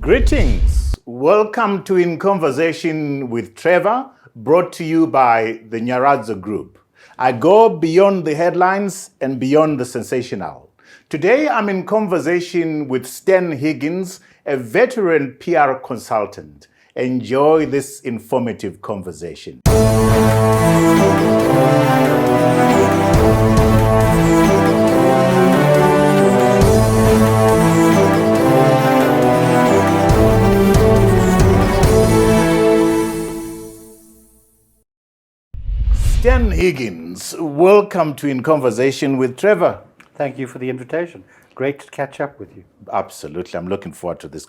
Greetings. Welcome to In Conversation with Trevor, brought to you by the Nyaradza Group. I go beyond the headlines and beyond the sensational. Today, I'm in conversation with Stan Higgins, a veteran PR consultant. Enjoy this informative conversation. Stan Higgins, welcome to In Conversation with Trevor. Thank you for the invitation. Great to catch up with you. Absolutely. I'm looking forward to this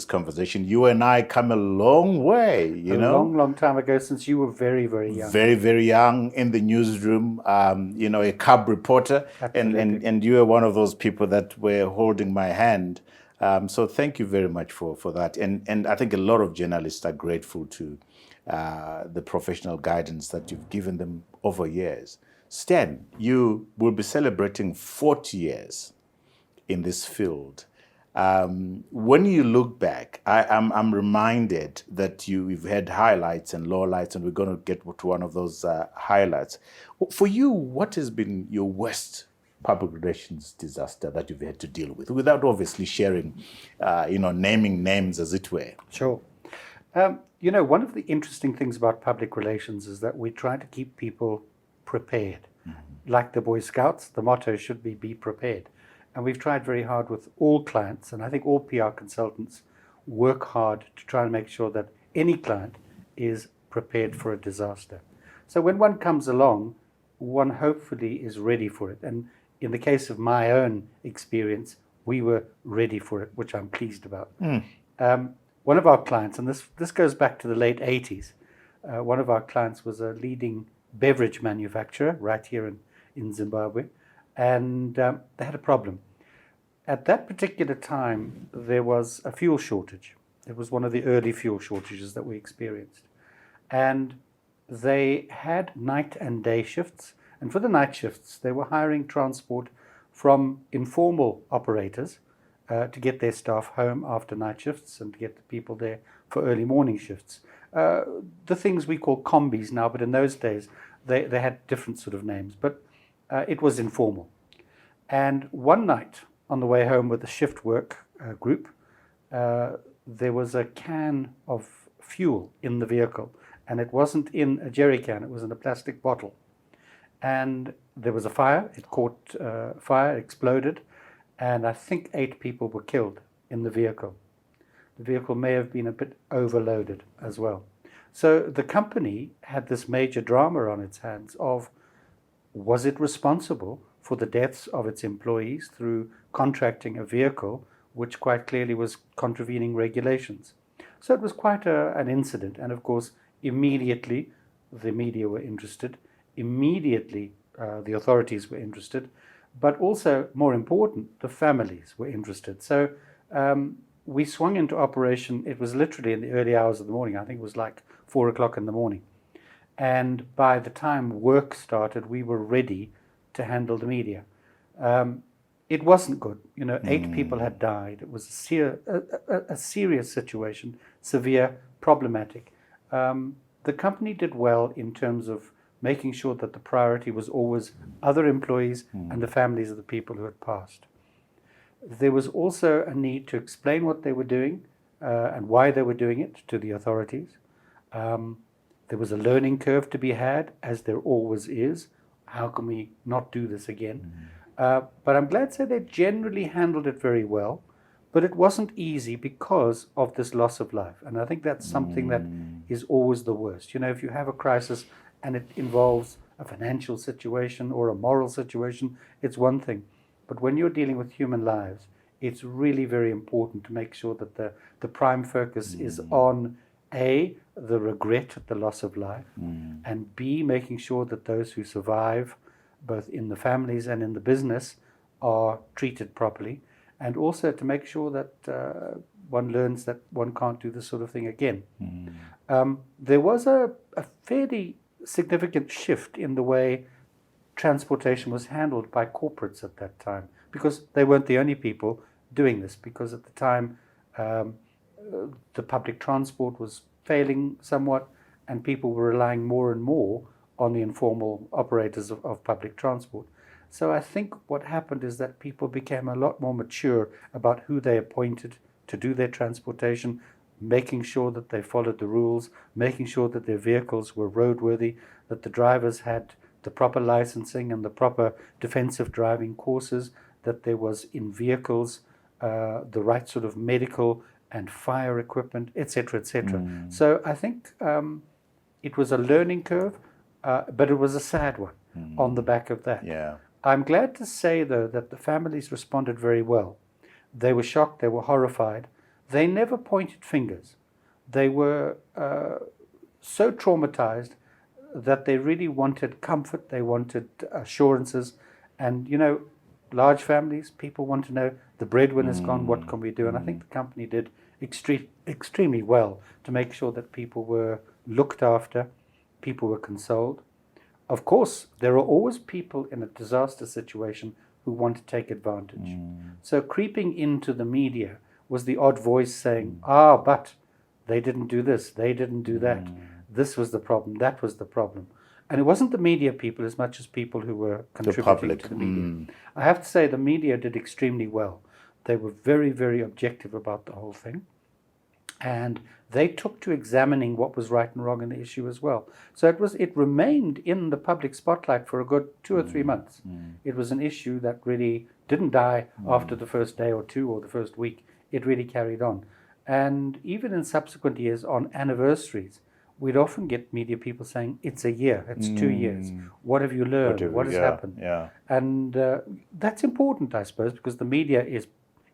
conversation. You and I come a long way, you know. Long time ago, since you were very, very young. Very, very young in the newsroom, a cub reporter. And you were one of those people that were holding my hand. So thank you very much for that. And I think a lot of journalists are grateful to the professional guidance that you've given them over years. Stan, you will be celebrating 40 years in this field. When you look back, I'm reminded that you've had highlights and lowlights, and we're going to get to one of those highlights. For you, what has been your worst public relations disaster that you've had to deal with, without obviously sharing, naming names, as it were? Sure. One of the interesting things about public relations is that we try to keep people prepared. Mm-hmm. Like the Boy Scouts, the motto should be prepared. And we've tried very hard with all clients, and I think all PR consultants work hard to try and make sure that any client is prepared for a disaster. So when one comes along, one hopefully is ready for it. And in the case of my own experience, we were ready for it, which I'm pleased about. One of our clients, and this goes back to the late 80s, one of our clients was a leading beverage manufacturer right here in Zimbabwe, and they had a problem. At that particular time, there was a fuel shortage. It was one of the early fuel shortages that we experienced. And they had night and day shifts, and for the night shifts, they were hiring transport from informal operators to get their staff home after night shifts and to get the people there for early morning shifts. The things we call combis now, but in those days, they had different sort of names, but it was informal. And one night, on the way home with the shift work group, there was a can of fuel in the vehicle, and it wasn't in a jerry can, it was in a plastic bottle. And there was a fire, it caught fire, exploded, and I think 8 people were killed in the vehicle. The vehicle may have been a bit overloaded as well. So the company had this major drama on its hands of, was it responsible for the deaths of its employees through contracting a vehicle which quite clearly was contravening regulations? So it was quite an incident. And of course, immediately the media were interested. Immediately the authorities were interested. But also, more important, the families were interested. So we swung into operation. It was literally in the early hours of the morning. I think it was like 4 o'clock in the morning. And by the time work started, we were ready to handle the media. It wasn't good. 8 people had died. It was a serious situation, severe, problematic. The company did well in terms of making sure that the priority was always other employees and the families of the people who had passed. There was also a need to explain what they were doing and why they were doing it to the authorities. There was a learning curve to be had, as there always is. How can we not do this again? But I'm glad to say they generally handled it very well, but it wasn't easy because of this loss of life. And I think that's something that is always the worst. If you have a crisis and it involves a financial situation or a moral situation, it's one thing. But when you're dealing with human lives, it's really very important to make sure that the prime focus is on A, the regret at the loss of life, and B, making sure that those who survive, both in the families and in the business, are treated properly, and also to make sure that one learns that one can't do this sort of thing again. There was a fairly significant shift in the way transportation was handled by corporates at that time, because they weren't the only people doing this, because at the time the public transport was failing somewhat, and people were relying more and more on the informal operators of public transport. So I think what happened is that people became a lot more mature about who they appointed to do their transportation, making sure that they followed the rules, making sure that their vehicles were roadworthy, that the drivers had the proper licensing and the proper defensive driving courses, that there was in vehicles the right sort of medical and fire equipment, etc., etc. So I think it was a learning curve, but it was a sad one on the back of that. Yeah. I'm glad to say, though, that the families responded very well. They were shocked, they were horrified. They never pointed fingers. They were so traumatized that they really wanted comfort, they wanted assurances. And, you know, large families, people want to know the breadwinner's gone, what can we do? And I think the company did extremely well to make sure that people were looked after, people were consoled. Of course, there are always people in a disaster situation who want to take advantage. So creeping into the media was the odd voice saying, but they didn't do this, they didn't do that. This was the problem, that was the problem. And it wasn't the media people as much as people who were contributing to the media. I have to say the media did extremely well. They were very, very objective about the whole thing. And they took to examining what was right and wrong in the issue as well. So it remained in the public spotlight for a good 2 or 3 months. It was an issue that really didn't die after the first day or two or the first week. It really carried on. And even in subsequent years, on anniversaries, we'd often get media people saying, it's a year, it's 2 years. What have you learned? What has happened? Yeah. And that's important, I suppose, because the media is,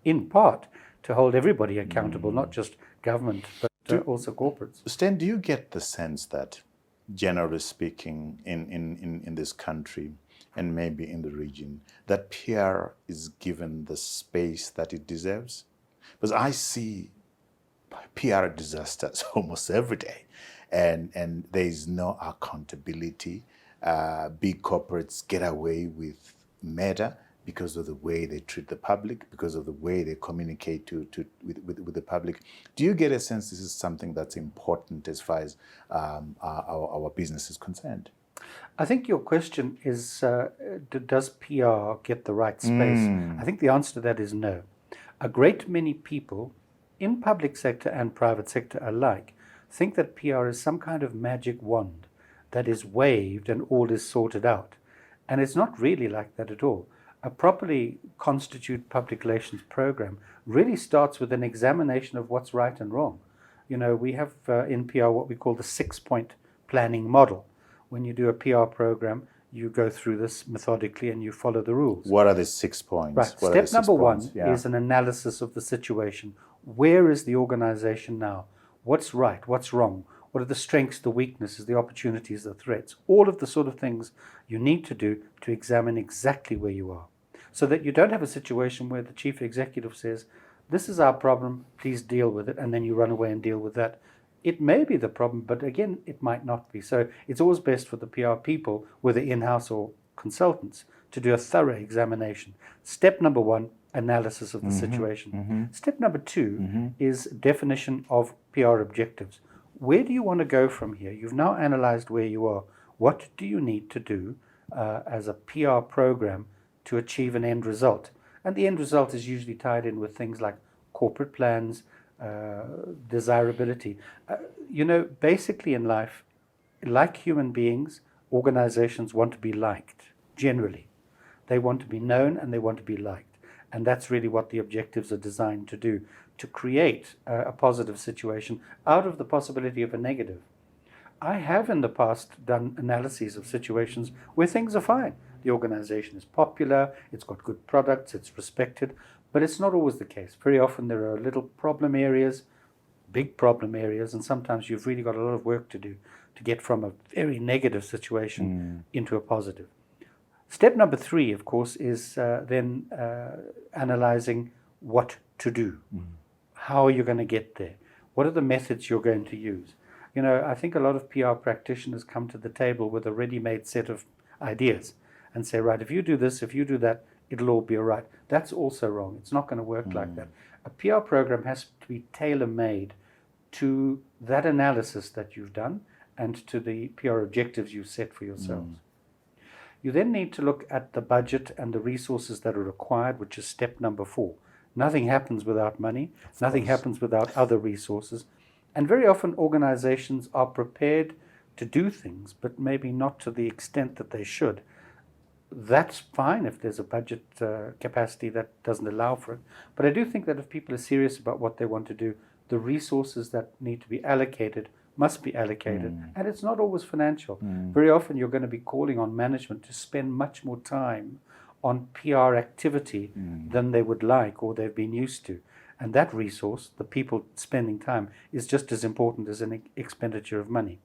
in part, to hold everybody accountable, not just government, but also corporates. Stan, do you get the sense that, generally speaking, in this country and maybe in the region, that PR is given the space that it deserves? Because I see PR disasters almost every day, and there is no accountability. Big corporates get away with murder because of the way they treat the public, because of the way they communicate with the public. Do you get a sense this is something that's important as far as our business is concerned? I think your question is, does PR get the right space? I think the answer to that is no. A great many people in public sector and private sector alike think that PR is some kind of magic wand that is waved and all is sorted out. And it's not really like that at all. A properly constituted public relations program really starts with an examination of what's right and wrong. You know, we have in PR what we call the 6-point planning model. When you do a PR program, you go through this methodically and you follow the rules. What are the 6 points? Right. Step number one is an analysis of the situation. Where is the organization now? What's right? What's wrong? What are the strengths, the weaknesses, the opportunities, the threats? All of the sort of things you need to do to examine exactly where you are, so that you don't have a situation where the chief executive says, this is our problem, please deal with it, and then you run away and deal with that. It may be the problem, but again, it might not be. So it's always best for the PR people, whether in-house or consultants, to do a thorough examination. Step number one, analysis of the situation. Step number two is definition of PR objectives. Where do you want to go from here? You've now analyzed where you are. What do you need to do as a PR program to achieve an end result? And the end result is usually tied in with things like corporate plans, desirability. You know, basically in life, like human beings, organizations want to be liked, generally. They want to be known and they want to be liked. And that's really what the objectives are designed to do, to create a positive situation out of the possibility of a negative. I have in the past done analyses of situations where things are fine. The organization is popular, it's got good products, it's respected, but it's not always the case. Very often there are little problem areas, big problem areas, and sometimes you've really got a lot of work to do to get from a very negative situation into a positive. Step number three, of course, is then analyzing what to do. How are you going to get there? What are the methods you're going to use? You know, I think a lot of PR practitioners come to the table with a ready-made set of ideas and say, right, if you do this, if you do that, it'll all be all right. That's also wrong. It's not going to work like that. A PR program has to be tailor-made to that analysis that you've done and to the PR objectives you've set for yourselves. You then need to look at the budget and the resources that are required, which is step number 4. Nothing happens without money. Nothing happens without other resources. And very often organizations are prepared to do things, but maybe not to the extent that they should. That's fine if there's a budget capacity that doesn't allow for it. But I do think that if people are serious about what they want to do, the resources that need to be allocated must be allocated. And it's not always financial. Very often you're going to be calling on management to spend much more time on PR activity than they would like or they've been used to. And that resource, the people spending time, is just as important as an expenditure of money.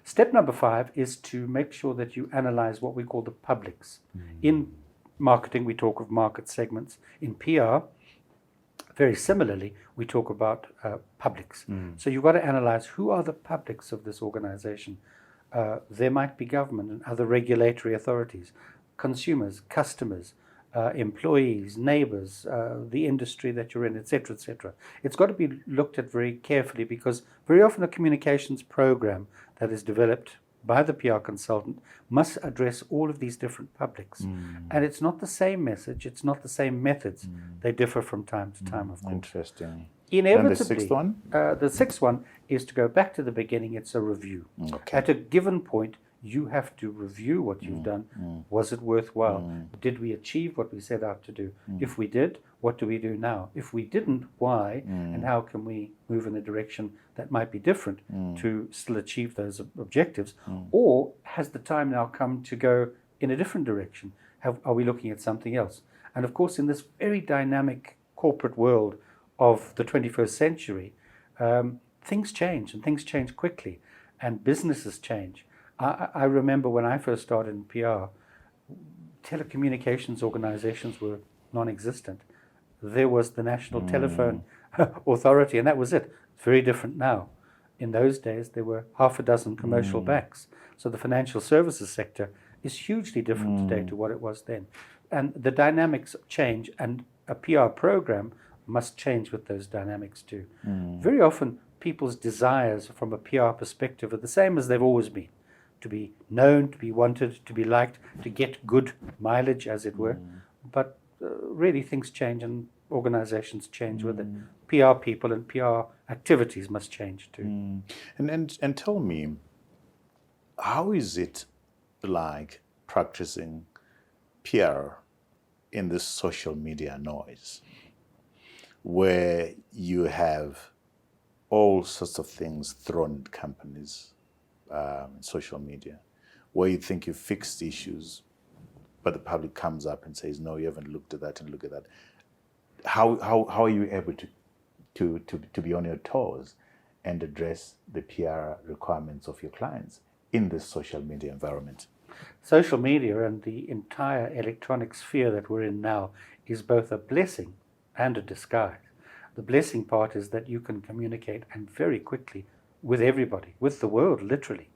Step number 5 is to make sure that you analyze what we call the publics. In marketing, we talk of market segments. In PR, very similarly, we talk about publics. So you've got to analyze who are the publics of this organization. There might be government and other regulatory authorities, consumers, customers, employees, neighbors, the industry that you're in, etc., etc. It's got to be looked at very carefully because very often a communications program that is developed by the PR consultant must address all of these different publics. And it's not the same message, it's not the same methods. They differ from time to time, of course. Interesting. Inevitably, And the sixth one? The sixth one is to go back to the beginning. It's a review. At a given point, you have to review what you've done. Was it worthwhile? Did we achieve what we set out to do? If we did, what do we do now? If we didn't, why? And how can we move in a direction that might be different to still achieve those objectives? Or has the time now come to go in a different direction? Are we looking at something else? And of course, in this very dynamic corporate world of the 21st century, things change, and things change quickly, and businesses change. I remember when I first started in PR, telecommunications organizations were non-existent. There was the National Telephone Authority, and that was it. It's very different now. In those days, there were half a dozen commercial banks. So the financial services sector is hugely different today to what it was then. And the dynamics change, and a PR program must change with those dynamics too. Very often, people's desires from a PR perspective are the same as they've always been. To be known, to be wanted, to be liked, to get good mileage, as it were. But really things change and organizations change with it. PR people and PR activities must change too. And tell me, how is it like practicing PR in this social media noise, where you have all sorts of things thrown at companies, social media, where you think you fixed issues, but the public comes up and says, no, you haven't looked at that and look at that. How are you able to be on your toes and address the PR requirements of your clients in this social media environment? Social media and the entire electronic sphere that we're in now is both a blessing and a disguise. The blessing part is that you can communicate, and very quickly, with everybody, with the world, literally.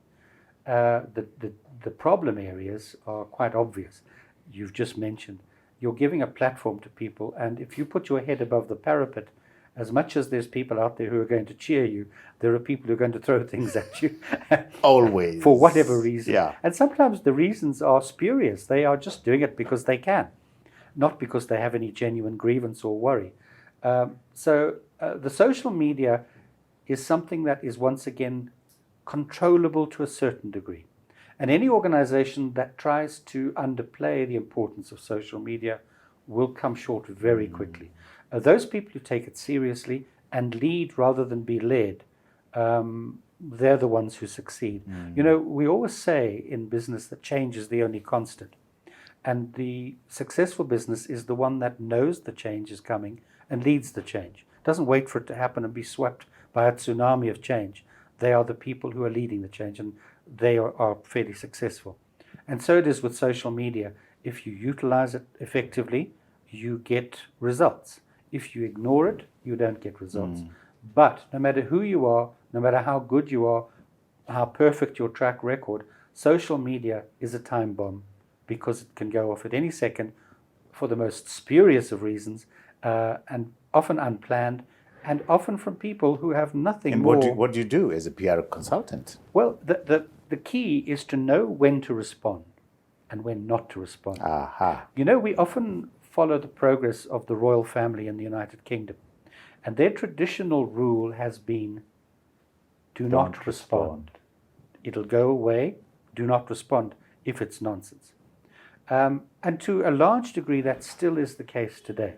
The problem areas are quite obvious. You've just mentioned. You're giving a platform to people, and if you put your head above the parapet, as much as there's people out there who are going to cheer you, there are people who are going to throw things at you. Always. For whatever reason. Yeah. And sometimes the reasons are spurious. They are just doing it because they can, not because they have any genuine grievance or worry. So the social media is something that is once again controllable to a certain degree. And any organization that tries to underplay the importance of social media will come short very quickly. Those people who take it seriously and lead rather than be led, they're the ones who succeed. You know, we always say in business that change is the only constant. And the successful business is the one that knows the change is coming and leads the change. Doesn't wait for it to happen and be swept by a tsunami of change. They are the people who are leading the change, and they are fairly successful. And so it is with social media. If you utilize it effectively, you get results. If you ignore it, you don't get results. But no matter who you are, no matter how good you are, how perfect your track record, social media is a time bomb, because it can go off at any second for the most spurious of reasons, and often unplanned, and often from people who have nothing And more. what do you do as a PR consultant? Well, the key is to know when to respond and when not to respond. Aha. You know, we often follow the progress of the royal family in the United Kingdom, and their traditional rule has been do not respond. It'll go away, do not respond if it's nonsense. And to a large degree, that still is the case today.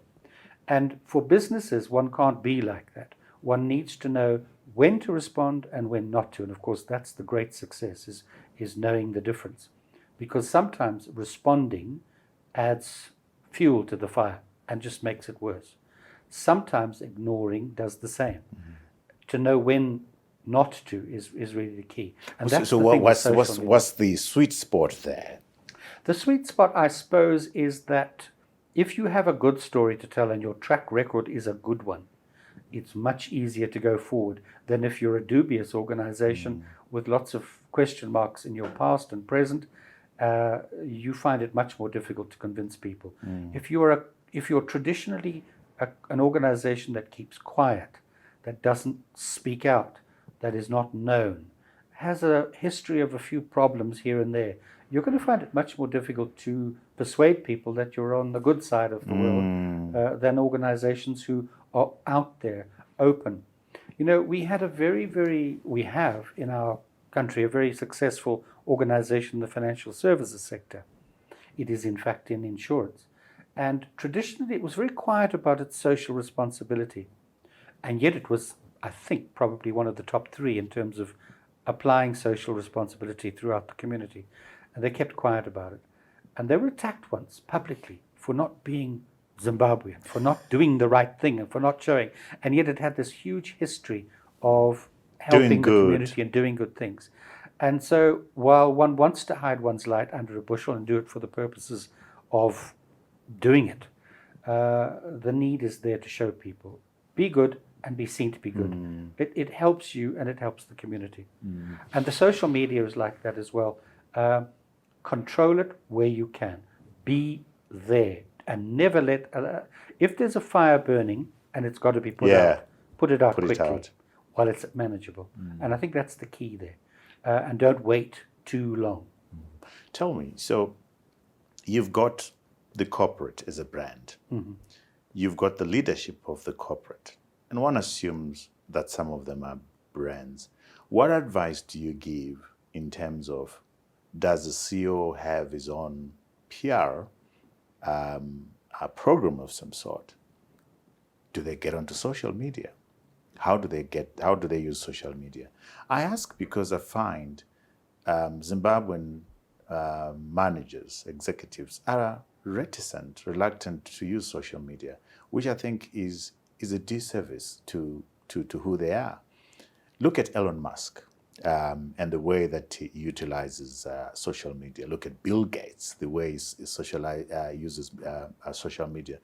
And for businesses, one can't be like that. One needs to know when to respond and when not to. And of course, that's the great success, is knowing the difference. Because sometimes responding adds fuel to the fire and just makes it worse. Sometimes ignoring does the same. Mm-hmm. To know when not to is really the key. And that's so the thing with social media. what's the sweet spot there? The sweet spot, I suppose, is that if you have a good story to tell and your track record is a good one, it's much easier to go forward than if you're a dubious organization with lots of question marks in your past and present. You find it much more difficult to convince people. If you're traditionally an organization that keeps quiet, that doesn't speak out, that is not known, has a history of a few problems here and there, you're going to find it much more difficult to persuade people that you're on the good side of the world than organizations who are out there, open. You know, we have in our country a very successful organization in the financial services sector. It is in fact in insurance. And traditionally it was very quiet about its social responsibility. And yet it was, I think, probably one of the top 3 in terms of applying social responsibility throughout the community. And they kept quiet about it. And they were attacked once publicly for not being Zimbabwean, for not doing the right thing and for not showing. And yet it had this huge history of helping the community and doing good things. And so while one wants to hide one's light under a bushel and do it for the purposes of doing it, the need is there to show people, be good and be seen to be good. It helps you and it helps the community. And the social media is like that as well. Control it where you can. Be there and never let... if there's a fire burning and it's got to be put out, put it out quickly while it's manageable. And I think that's the key there. And don't wait too long. Tell me, so you've got the corporate as a brand. You've got the leadership of the corporate. And one assumes that some of them are brands. What advice do you give in terms of, does the CEO have his own PR, a program of some sort? Do they get onto social media? How do they use social media? I ask because I find Zimbabwean managers, executives are reluctant to use social media, which I think is a disservice to who they are. Look at Elon Musk and the way that he utilizes social media. Look at Bill Gates, the way he uses social media.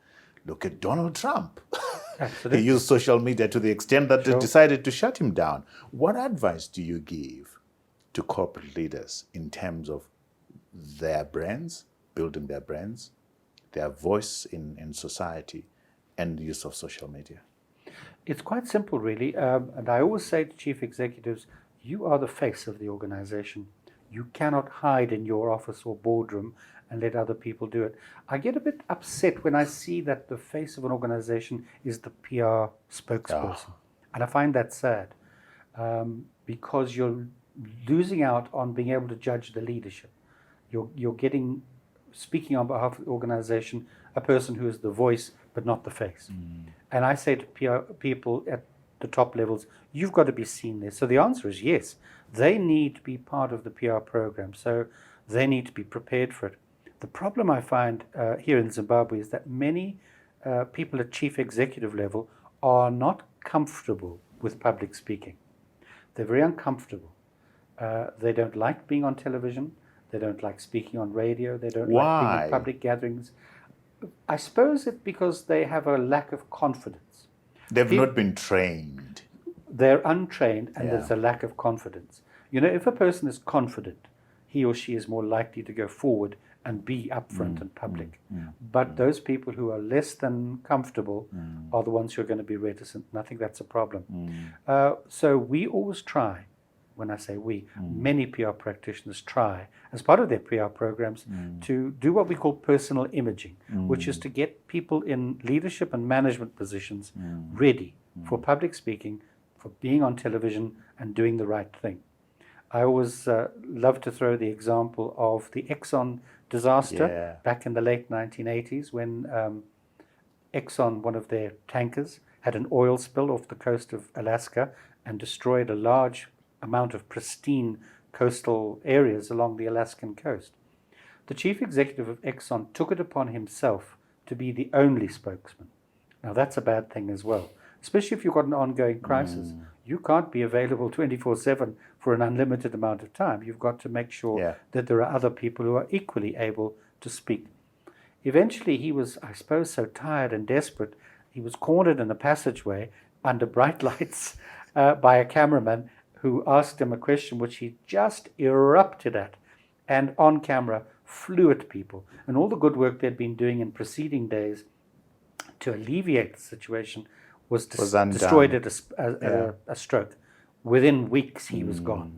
Look at Donald Trump. He used social media to the extent that they decided to shut him down. What advice do you give to corporate leaders in terms of their brands, building their brands, their voice in society, and the use of social media? It's quite simple, really. And I always say to chief executives, you are the face of the organization. You cannot hide in your office or boardroom and let other people do it. I get a bit upset when I see that the face of an organization is the PR spokesperson. And I find that sad because you're losing out on being able to judge the leadership. You're getting, speaking on behalf of the organization, a person who is the voice but not the face. And I say to PR people at the top levels, you've got to be seen there. So the answer is yes. They need to be part of the PR program. So they need to be prepared for it. The problem I find here in Zimbabwe is that many people at chief executive level are not comfortable with public speaking. They're very uncomfortable. They don't like being on television. They don't like speaking on radio. They don't like being in public gatherings. I suppose it's because they have a lack of confidence. They've not been trained. They're untrained and there's a lack of confidence. You know, if a person is confident, he or she is more likely to go forward and be upfront and public. But those people who are less than comfortable are the ones who are going to be reticent, and I think that's a problem. So we always try, when I say we, many PR practitioners try, as part of their PR programs, to do what we call personal imaging, which is to get people in leadership and management positions ready for public speaking, for being on television and doing the right thing. I always love to throw the example of the Exxon disaster back in the late 1980s when Exxon, one of their tankers, had an oil spill off the coast of Alaska and destroyed a large amount of pristine coastal areas along the Alaskan coast. The chief executive of Exxon took it upon himself to be the only spokesman. Now that's a bad thing as well, especially if you've got an ongoing crisis. You can't be available 24/7 for an unlimited amount of time. You've got to make sure that there are other people who are equally able to speak. Eventually he was, I suppose, so tired and desperate, he was cornered in a passageway under bright lights by a cameraman who asked him a question which he just erupted at, and on camera flew at people. And all the good work they'd been doing in preceding days to alleviate the situation was destroyed at a stroke. Within weeks, he was gone.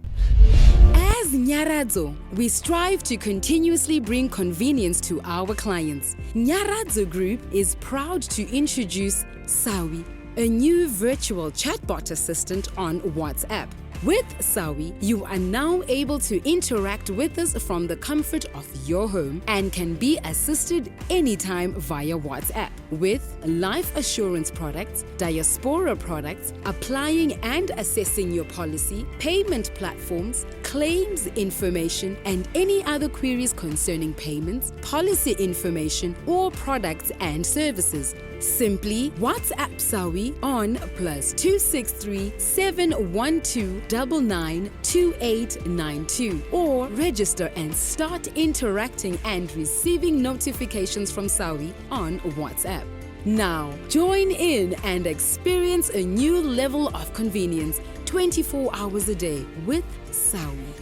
As Nyaradzo, we strive to continuously bring convenience to our clients. Nyaradzo Group is proud to introduce Sawi, a new virtual chatbot assistant on WhatsApp. With Sawi, you are now able to interact with us from the comfort of your home and can be assisted anytime via WhatsApp. With life assurance products, diaspora products, applying and assessing your policy, payment platforms, claims information, and any other queries concerning payments, policy information, or products and services. Simply WhatsApp Sawi on +263 712 992892 or register and start interacting and receiving notifications from Sawi on WhatsApp. Now, join in and experience a new level of convenience 24 hours a day with Sawi.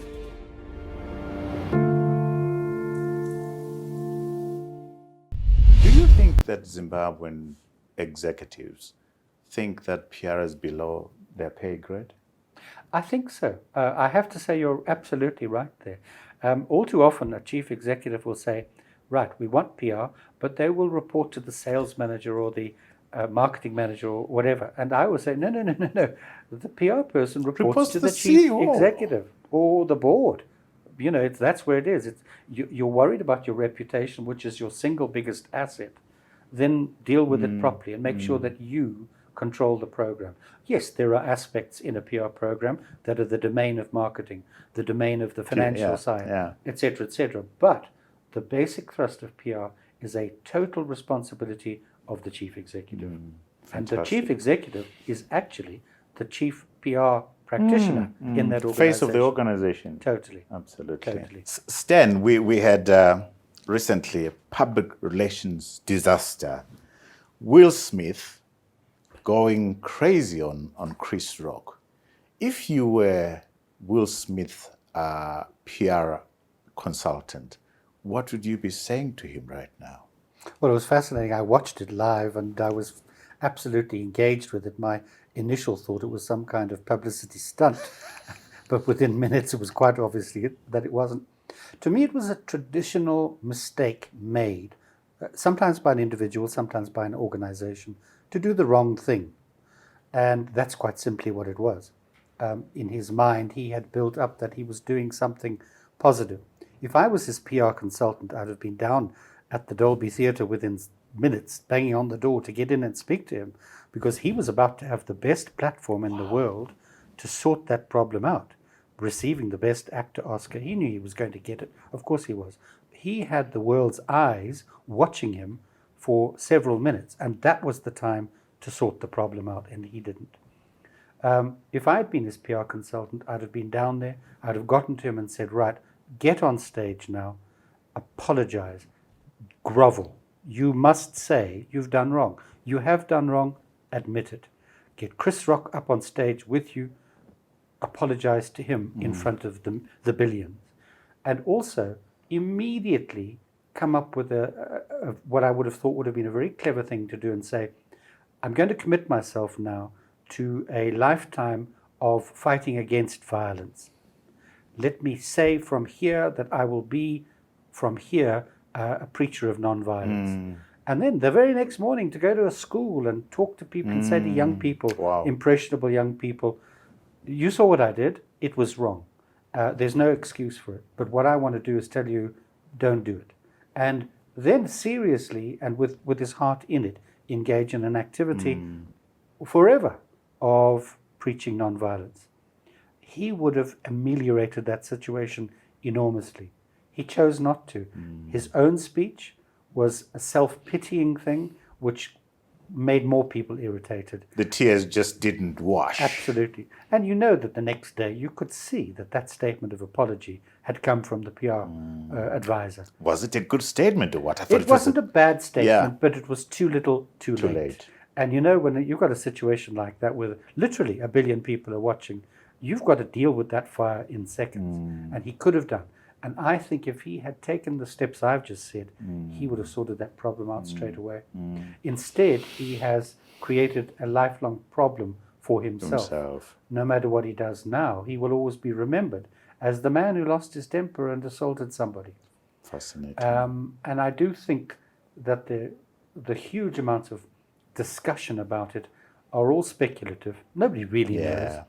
Do you think that Zimbabwean executives think that PR is below their pay grade? I think so. I have to say you're absolutely right there. All too often a chief executive will say, right, we want PR, but they will report to the sales manager or the marketing manager or whatever. And I will say, no. The PR person reports to the chief executive or the board. You know, that's where it is. You're worried about your reputation, which is your single biggest asset. Then deal with it properly and make sure that you control the program. Yes, there are aspects in a PR program that are the domain of marketing, the domain of the financial side, etc., etc. But the basic thrust of PR is a total responsibility of the chief executive. And the chief executive is actually the chief PR practitioner in that organization. Face of the organization. Totally. Absolutely. Totally. Stan, we had recently a public relations disaster. Will Smith going crazy on Chris Rock. If you were Will Smith PR consultant, what would you be saying to him right now? Well, it was fascinating. I watched it live and I was absolutely engaged with it. My initial thought it was some kind of publicity stunt, but within minutes it was quite obviously that it wasn't. To me, it was a traditional mistake made, sometimes by an individual, sometimes by an organization, to do the wrong thing. And that's quite simply what it was. In his mind, he had built up that he was doing something positive. If I was his PR consultant, I'd have been down at the Dolby Theatre within minutes, banging on the door to get in and speak to him, because he was about to have the best platform in the world to sort that problem out. Receiving the Best Actor Oscar, he knew he was going to get it. Of course he was. He had the world's eyes watching him for several minutes, and that was the time to sort the problem out, and he didn't. If I had been his PR consultant, I'd have been down there, I'd have gotten to him and said, right, get on stage now, apologize, grovel. You must say you've done wrong. You have done wrong, admit it. Get Chris Rock up on stage with you, apologize to him in front of the billions. And also, immediately come up with what I would have thought would have been a very clever thing to do and say, I'm going to commit myself now to a lifetime of fighting against violence. Let me say from here that I will be from here a preacher of nonviolence. And then the very next morning to go to a school and talk to people and say to young people, Wow. impressionable young people, you saw what I did, it was wrong. There's no excuse for it. But what I want to do is tell you, don't do it. And then seriously and with his heart in it, engage in an activity forever of preaching nonviolence. He would have ameliorated that situation enormously. He chose not to. His own speech was a self-pitying thing which made more people irritated. The tears just didn't wash. Absolutely. And you know that the next day you could see that that statement of apology had come from the PR advisor. Was it a good statement or what? I thought It wasn't a bad statement, Yeah. but it was too little, too late. And you know, when you've got a situation like that where literally 1 billion people are watching, you've got to deal with that fire in seconds. And he could have done. And I think if he had taken the steps I've just said, he would have sorted that problem out straight away. Instead, he has created a lifelong problem for himself. No matter what he does now, he will always be remembered as the man who lost his temper and assaulted somebody. Fascinating. And I do think that the huge amounts of discussion about it are all speculative. Nobody really knows.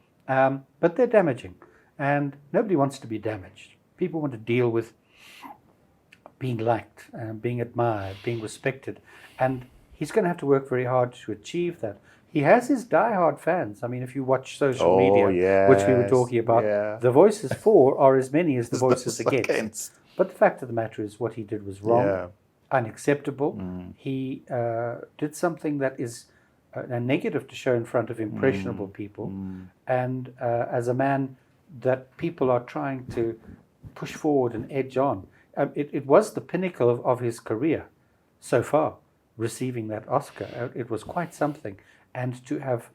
But they're damaging. And nobody wants to be damaged. People want to deal with being liked, being admired, being respected. And he's going to have to work very hard to achieve that. He has his diehard fans. I mean, if you watch social media, which we were talking about, the voices for are as many as the voices against. But the fact of the matter is what he did was wrong, unacceptable. He did something that is a negative to show in front of impressionable people. And as a man that people are trying to push forward and edge on. It was the pinnacle of his career so far, receiving that Oscar. It was quite something. And to have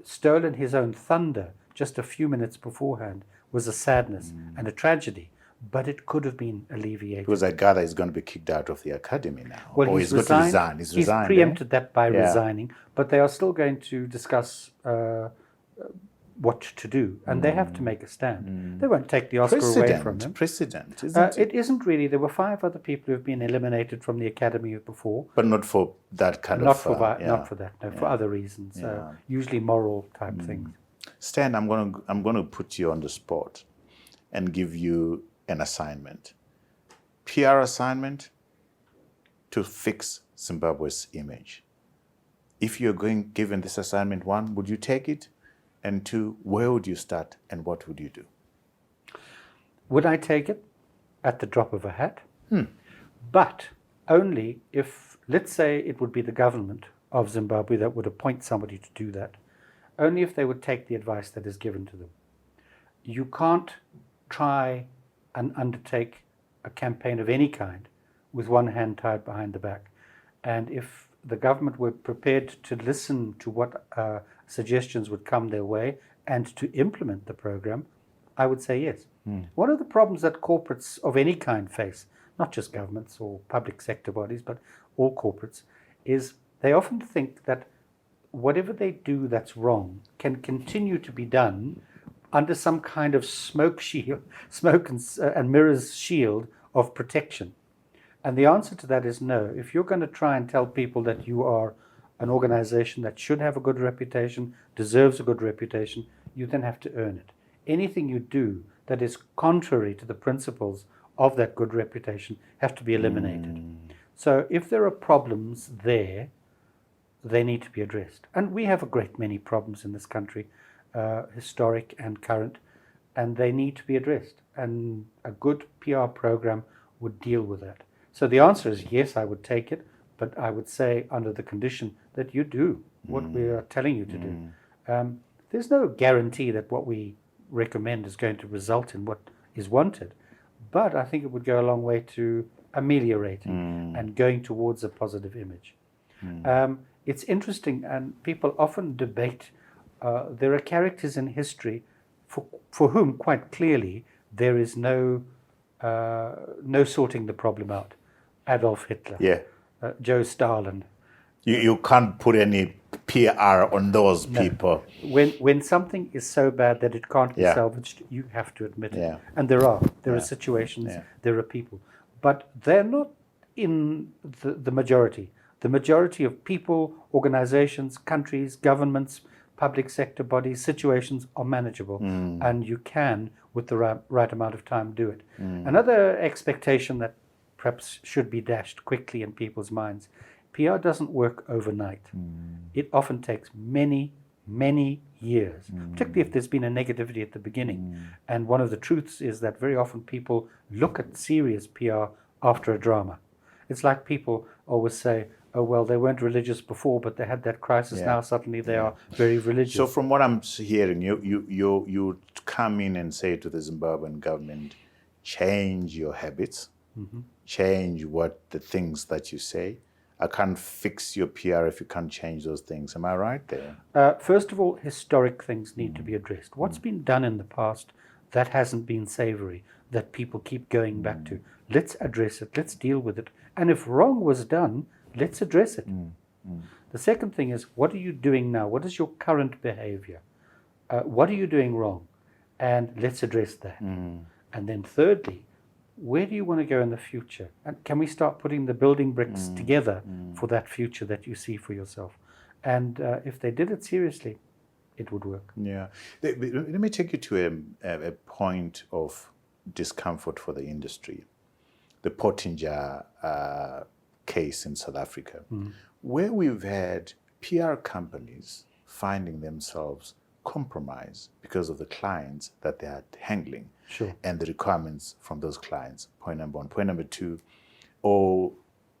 stolen his own thunder just a few minutes beforehand was a sadness and a tragedy. But it could have been alleviated. Because I gather he's going to be kicked out of the academy now. Well, or he's going to resign. He's preempted that by resigning. But they are still going to discuss what to do, and they have to make a stand. They won't take the Oscar away from him. Precedent, isn't it? It isn't really. There were 5 other people who have been eliminated from the Academy before. But not for that kind not of... for that, no, for other reasons, usually moral type things. Stan, I'm going to put you on the spot and give you an assignment. PR assignment to fix Zimbabwe's image. If you're given this assignment, 1, would you take it? And 2, where would you start and what would you do? Would I take it? At the drop of a hat. But only if, let's say it would be the government of Zimbabwe that would appoint somebody to do that, only if they would take the advice that is given to them. You can't try and undertake a campaign of any kind with one hand tied behind the back. And if the government were prepared to listen to what suggestions would come their way and to implement the program, I would say yes. One of the problems that corporates of any kind face, not just governments or public sector bodies, but all corporates, is they often think that whatever they do that's wrong can continue to be done under some kind of smoke and mirrors shield of protection. And the answer to that is no. If you're going to try and tell people that you are an organization that should have a good reputation, deserves a good reputation, you then have to earn it. Anything you do that is contrary to the principles of that good reputation have to be eliminated. So if there are problems there, they need to be addressed. And we have a great many problems in this country, historic and current, and they need to be addressed. And a good PR program would deal with that. So the answer is yes, I would take it, but I would say under the condition that you do what we are telling you to do. There's no guarantee that what we recommend is going to result in what is wanted, but I think it would go a long way to ameliorating and going towards a positive image. It's interesting, and people often debate. There are characters in history for whom, quite clearly, there is no sorting the problem out. Adolf Hitler, Yeah. Joe Stalin. You can't put any PR on those people. When something is so bad that it can't be Yeah. salvaged, you have to admit it. Yeah. And there are Yeah. situations, Yeah. there are people, but they're not in the majority. The majority of people, organizations, countries, governments, public sector bodies, situations are manageable, and you can, with the right amount of time, do it. Another expectation that perhaps should be dashed quickly in people's minds: PR doesn't work overnight. It often takes many, many years, particularly if there's been a negativity at the beginning. And one of the truths is that very often people look at serious PR after a drama. It's like people always say, oh, well, they weren't religious before, but they had that crisis. Yeah. Now suddenly they are very religious. So from what I'm hearing, you come in and say to the Zimbabwean government, change your habits, change what the things that you say. I can't fix your PR if you can't change those things. Am I right there? First of all, historic things need to be addressed. What's been done in the past that hasn't been savory, that people keep going back to? Let's address it. Let's deal with it. And if wrong was done, let's address it. The second thing is, what are you doing now? What is your current behavior? What are you doing wrong? And let's address that. And then thirdly, where do you want to go in the future? And can we start putting the building bricks together for that future that you see for yourself? And if they did it seriously, it would work. Yeah. Let me take you to a point of discomfort for the industry. The Pottinger case in South Africa, where we've had PR companies finding themselves compromised because of the clients that they are handling. Sure. And the requirements from those clients, point number one. Point number two, or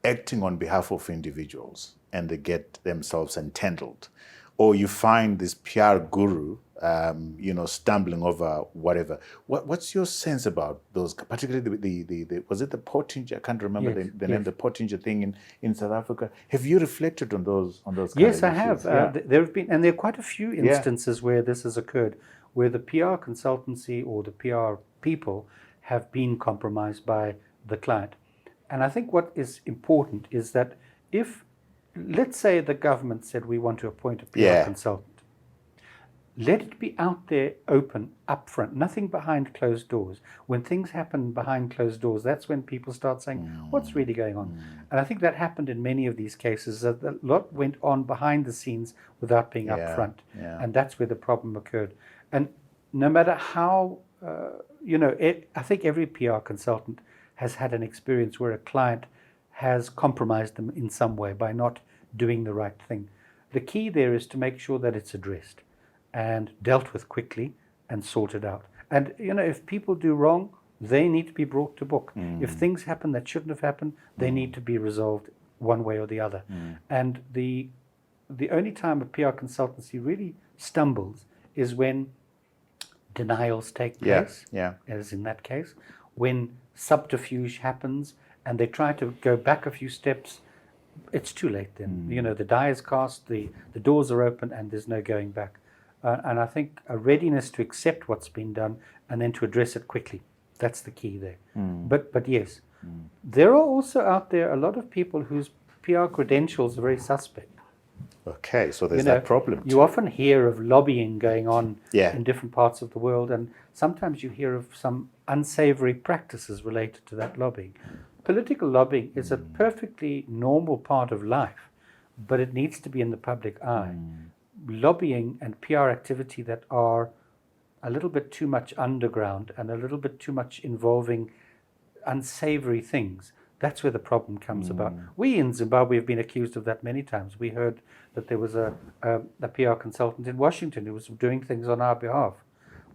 acting on behalf of individuals and they get themselves entangled. Or you find this PR guru, stumbling over whatever. What's your sense about those, particularly the was it the Pottinger? I can't remember the name, the Pottinger thing in South Africa. Have you reflected on those? Yes, I have. There have been, and there are quite a few instances where this has occurred, where the PR consultancy or the PR people have been compromised by the client. And I think what is important is that if, let's say the government said we want to appoint a PR consultant, let it be out there open, upfront, nothing behind closed doors. When things happen behind closed doors, that's when people start saying, what's really going on? And I think that happened in many of these cases, that a lot went on behind the scenes without being upfront. And that's where the problem occurred. And no matter how, I think every PR consultant has had an experience where a client has compromised them in some way by not doing the right thing. The key there is to make sure that it's addressed and dealt with quickly and sorted out. And, if people do wrong, they need to be brought to book. If things happen that shouldn't have happened, they need to be resolved one way or the other. And the only time a PR consultancy really stumbles is when denials take place, as in that case, when subterfuge happens and they try to go back a few steps, it's too late then. The die is cast, the doors are open, and there's no going back. And I think a readiness to accept what's been done and then to address it quickly, that's the key there. But yes, there are also out there a lot of people whose PR credentials are very suspect. Okay, so there's that problem. You often hear of lobbying going on in different parts of the world, and sometimes you hear of some unsavory practices related to that lobbying. Political lobbying is a perfectly normal part of life, but it needs to be in the public eye. Lobbying and PR activity that are a little bit too much underground and a little bit too much involving unsavory things, that's where the problem comes about. We in Zimbabwe have been accused of that many times. We heard that there was a PR consultant in Washington who was doing things on our behalf.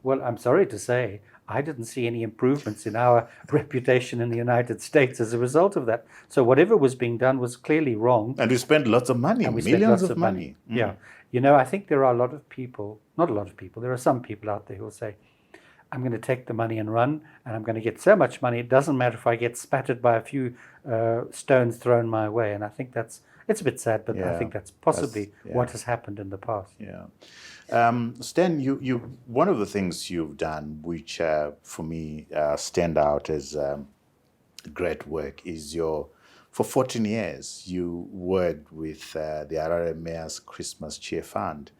Well, I'm sorry to say, I didn't see any improvements in our reputation in the United States as a result of that. So whatever was being done was clearly wrong. And we spent lots of money, millions of money. Yeah. I think there are a lot of people, not a lot of people, there are some people out there who will say, I'm going to take the money and run, and I'm going to get so much money, it doesn't matter if I get spattered by a few stones thrown my way. And I think it's a bit sad, but I think that's possibly what has happened in the past. Stan, you one of the things you've done, which for me stand out as great work, is your for 14 years, you worked with the Harare Mayor's Christmas Cheer Fund.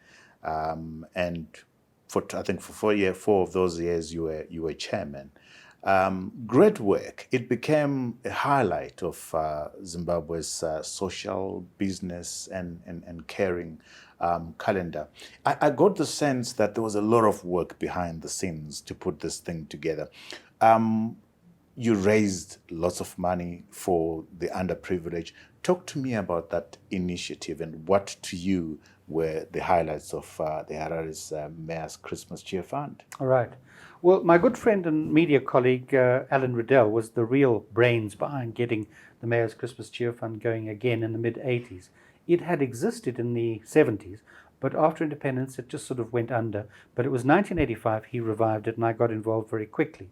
And I think for 4 of those years, you were chairman. Great work. It became a highlight of Zimbabwe's social, business, and caring calendar. I got the sense that there was a lot of work behind the scenes to put this thing together. You raised lots of money for the underprivileged. Talk to me about that initiative and what to you were the highlights of the Harare's Mayor's Christmas Cheer Fund. All right. Well, my good friend and media colleague, Alan Riddell, was the real brains behind getting the Mayor's Christmas Cheer Fund going again in the mid-80s. It had existed in the 70s, but after independence it just sort of went under. But it was 1985 he revived it, and I got involved very quickly.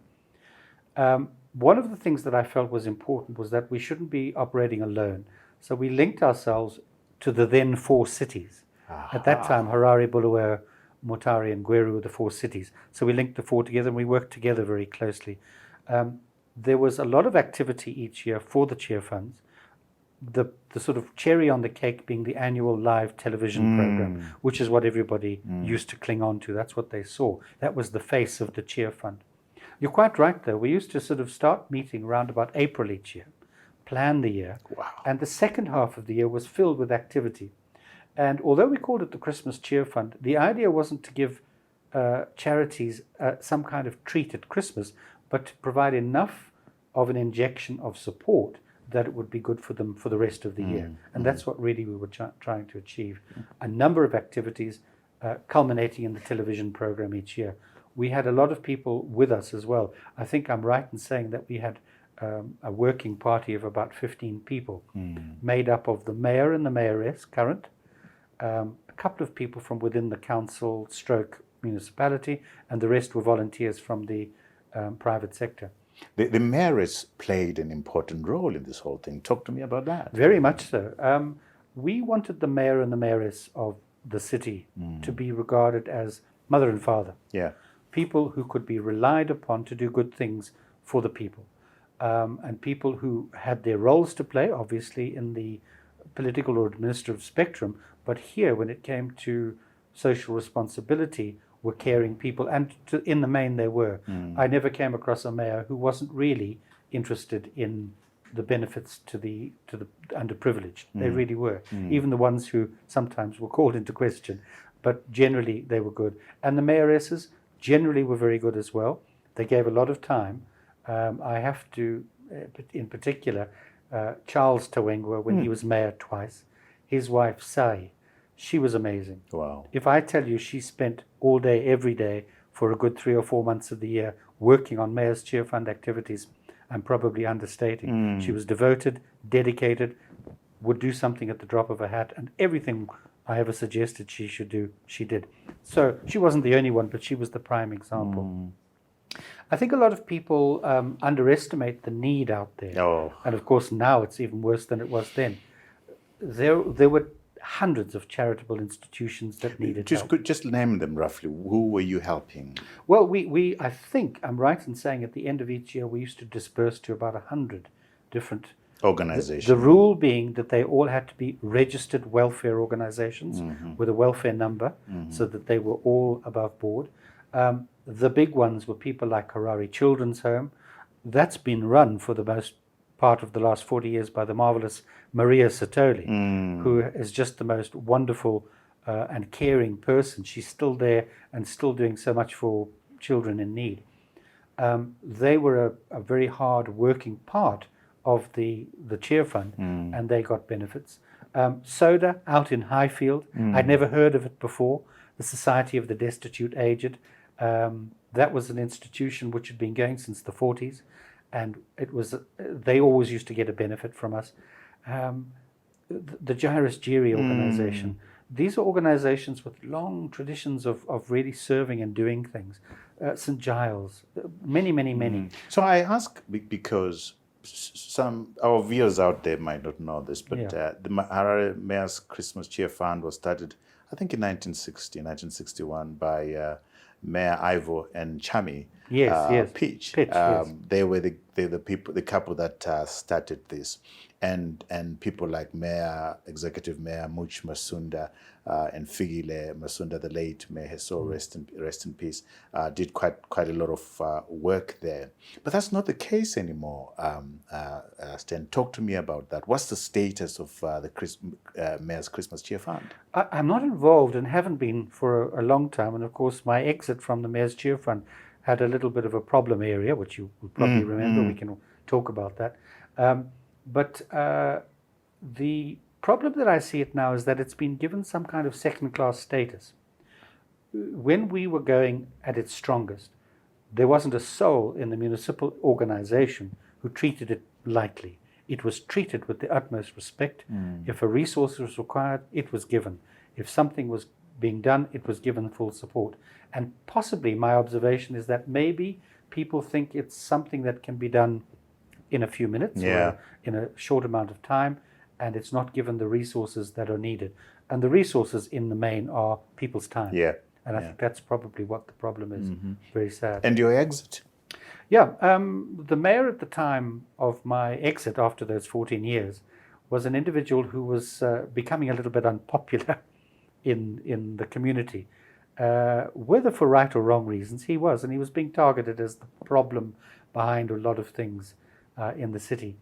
One of the things that I felt was important was that we shouldn't be operating alone. So we linked ourselves to the then 4 cities. At that time, Harare, Bulawayo, Mutare, and Gweru were the 4 cities. So we linked the 4 together, and we worked together very closely. There was a lot of activity each year for the cheer funds. The sort of cherry on the cake being the annual live television program, which is what everybody used to cling on to. That's what they saw. That was the face of the cheer fund. You're quite right, though. We used to sort of start meeting around about April each year, plan the year, and the second half of the year was filled with activity. And although we called it the Christmas Cheer Fund, the idea wasn't to give charities some kind of treat at Christmas, but to provide enough of an injection of support that it would be good for them for the rest of the year. And that's what really we were trying to achieve. A number of activities culminating in the television program each year. We had a lot of people with us as well. I think I'm right in saying that we had a working party of about 15 people, made up of the mayor and the mayoress, current, a couple of people from within the council stroke municipality, and the rest were volunteers from the private sector. The mayoress played an important role in this whole thing. Talk to me about that. Very much so. We wanted the mayor and the mayoress of the city to be regarded as mother and father. Yeah. People who could be relied upon to do good things for the people. And people who had their roles to play, obviously, in the political or administrative spectrum, but here, when it came to social responsibility, were caring people, and in the main they were. I never came across a mayor who wasn't really interested in the benefits to the underprivileged. They really were. Even the ones who sometimes were called into question, but generally they were good. And the mayoresses generally were very good as well. They gave a lot of time. I have to, in particular, Charles Tawengwa, when he was mayor twice, his wife Sai, she was amazing. Wow. If I tell you she spent all day, every day, for a good 3 or 4 months of the year working on Mayor's Cheer Fund activities, I'm probably understating. She was devoted, dedicated, would do something at the drop of a hat, and everything I ever suggested she should do, she did. So she wasn't the only one, but she was the prime example. I think a lot of people underestimate the need out there. Oh. And of course now it's even worse than it was then. There were hundreds of charitable institutions that needed help. Just name them roughly. Who were you helping? Well, I think I'm right in saying at the end of each year we used to disperse to about 100 different organizations. The rule being that they all had to be registered welfare organizations with a welfare number, so that they were all above board. The big ones were people like Harare Children's Home. That's been run for the most part of the last 40 years by the marvelous Maria Satoli, who is just the most wonderful and caring person. She's still there and still doing so much for children in need. They were a very hard working part of the Cheer Fund, and they got benefits. SODA out in Highfield, I'd never heard of it before, the Society of the Destitute Aged. That was an institution which had been going since the 40s, and they always used to get a benefit from us. The Jairus Giri organization, these are organizations with long traditions of really serving and doing things. St. Giles, many. So I ask because our viewers out there might not know this, but the Harare Mayor's Christmas Cheer Fund was started, I think, in 1961 by Mayor Ivo and Chami. Yes. Peach. Yes. They were the couple that started this. and people like Executive Mayor Much Masunda and Figile Masunda, the late Mayor, his soul rest in peace, did quite a lot of work there. But that's not the case anymore. Stan, talk to me about that. What's the status of the Mayor's Christmas Cheer Fund? I'm not involved and haven't been for a long time. And of course, my exit from the Mayor's Cheer Fund had a little bit of a problem area, which you will probably remember. We can talk about that. But the problem that I see it now is that it's been given some kind of second-class status. When we were going at its strongest, there wasn't a soul in the municipal organization who treated it lightly. It was treated with the utmost respect. If a resource was required, it was given. If something was being done, it was given full support. And possibly my observation is that maybe people think it's something that can be done in a few minutes or in a short amount of time, and it's not given the resources that are needed. And the resources in the main are people's time. And I think that's probably what the problem is. Very sad. And your exit? The mayor at the time of my exit after those 14 years was an individual who was becoming a little bit unpopular in the community. Whether for right or wrong reasons, he was, and he was being targeted as the problem behind a lot of things in the city.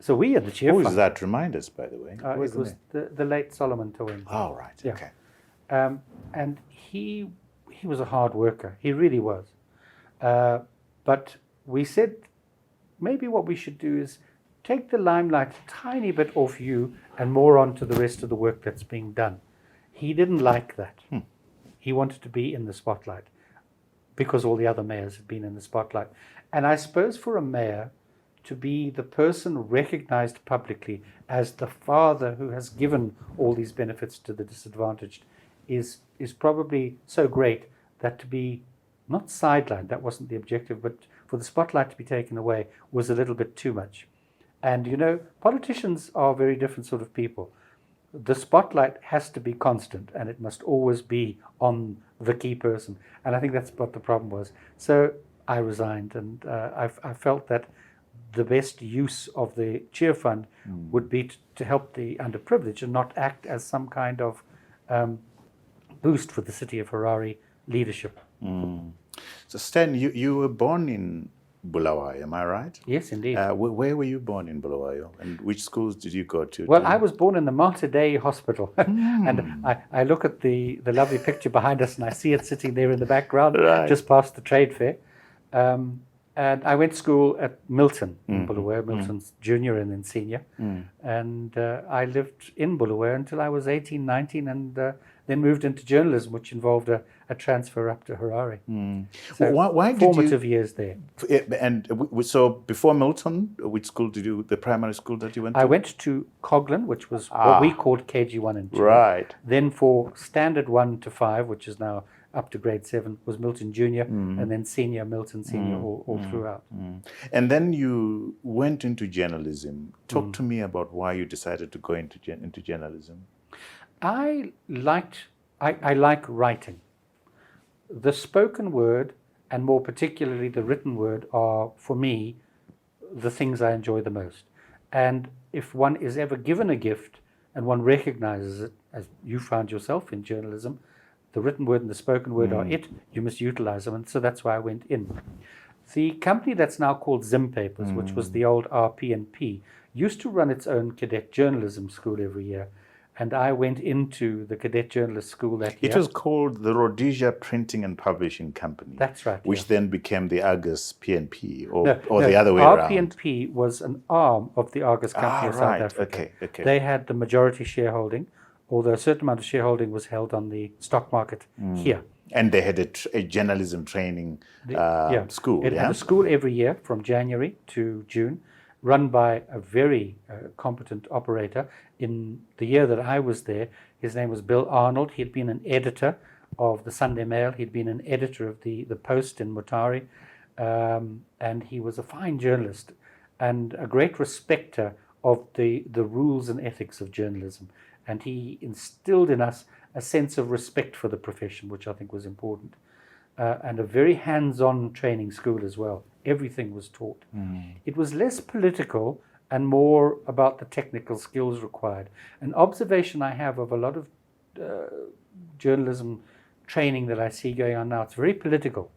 So we at the Cheer Fund... Who is that? Remind us, by the way. It was the late Solomon Taweng. Oh, right. Yeah. Okay. And he was a hard worker. He really was. But we said maybe what we should do is take the limelight a tiny bit off you and more onto the rest of the work that's being done. He didn't like that. He wanted to be in the spotlight because all the other mayors had been in the spotlight. And I suppose for a mayor to be the person recognized publicly as the father who has given all these benefits to the disadvantaged is probably so great that to be not sidelined, that wasn't the objective, but for the spotlight to be taken away was a little bit too much. And, you know, politicians are very different sort of people. The spotlight has to be constant and it must always be on the key person. And I think that's what the problem was. So I resigned, and I felt that the best use of the Cheer Fund would be to help the underprivileged and not act as some kind of boost for the city of Harare leadership. So Stan, you were born in Bulawayo, am I right? Yes, indeed. Where were you born in Bulawayo, and which schools did you go to? Well, I was born in the Mater Dei Hospital, and I look at the lovely picture behind us, and I see it sitting there in the background, just past the trade fair. And I went to school at Milton in Bulawayo, Milton's junior and then senior. And I lived in Bulawayo until I was 18, 19, and then moved into journalism, which involved a transfer up to Harare. So why did formative years there. And so before Milton, which school did you, the primary school that you went to? I went to Coghlan, which was what we called KG1 and 2. Right. Then for standard 1 to 5, which is now up to grade 7, was Milton Junior, and then senior, Milton Senior, all throughout. And then you went into journalism. Talk to me about why you decided to go into journalism. I like writing. The spoken word, and more particularly the written word, are, for me, the things I enjoy the most. And if one is ever given a gift and one recognizes it, as you found yourself in journalism, the written word and the spoken word are it, you must utilize them. And so that's why I went in. The company that's now called Zim Papers, which was the old RP&P, used to run its own cadet journalism school every year. And I went into the cadet journalist school that year. It was called the Rhodesia Printing and Publishing Company. That's right. Which then became the Argus P&P, or the other way around. RP&P was an arm of the Argus Company of South Africa. Okay. They had the majority shareholding, although a certain amount of shareholding was held on the stock market here. And they had a journalism training school. It had a school every year from January to June, run by a very competent operator. In the year that I was there, his name was Bill Arnold. He'd been an editor of the Sunday Mail. He'd been an editor of the Post in Mutare. And he was a fine journalist and a great respecter of the rules and ethics of journalism. And he instilled in us a sense of respect for the profession, which I think was important. And a very hands-on training school as well. Everything was taught. It was less political and more about the technical skills required. An observation I have of a lot of journalism training that I see going on now, it's very political,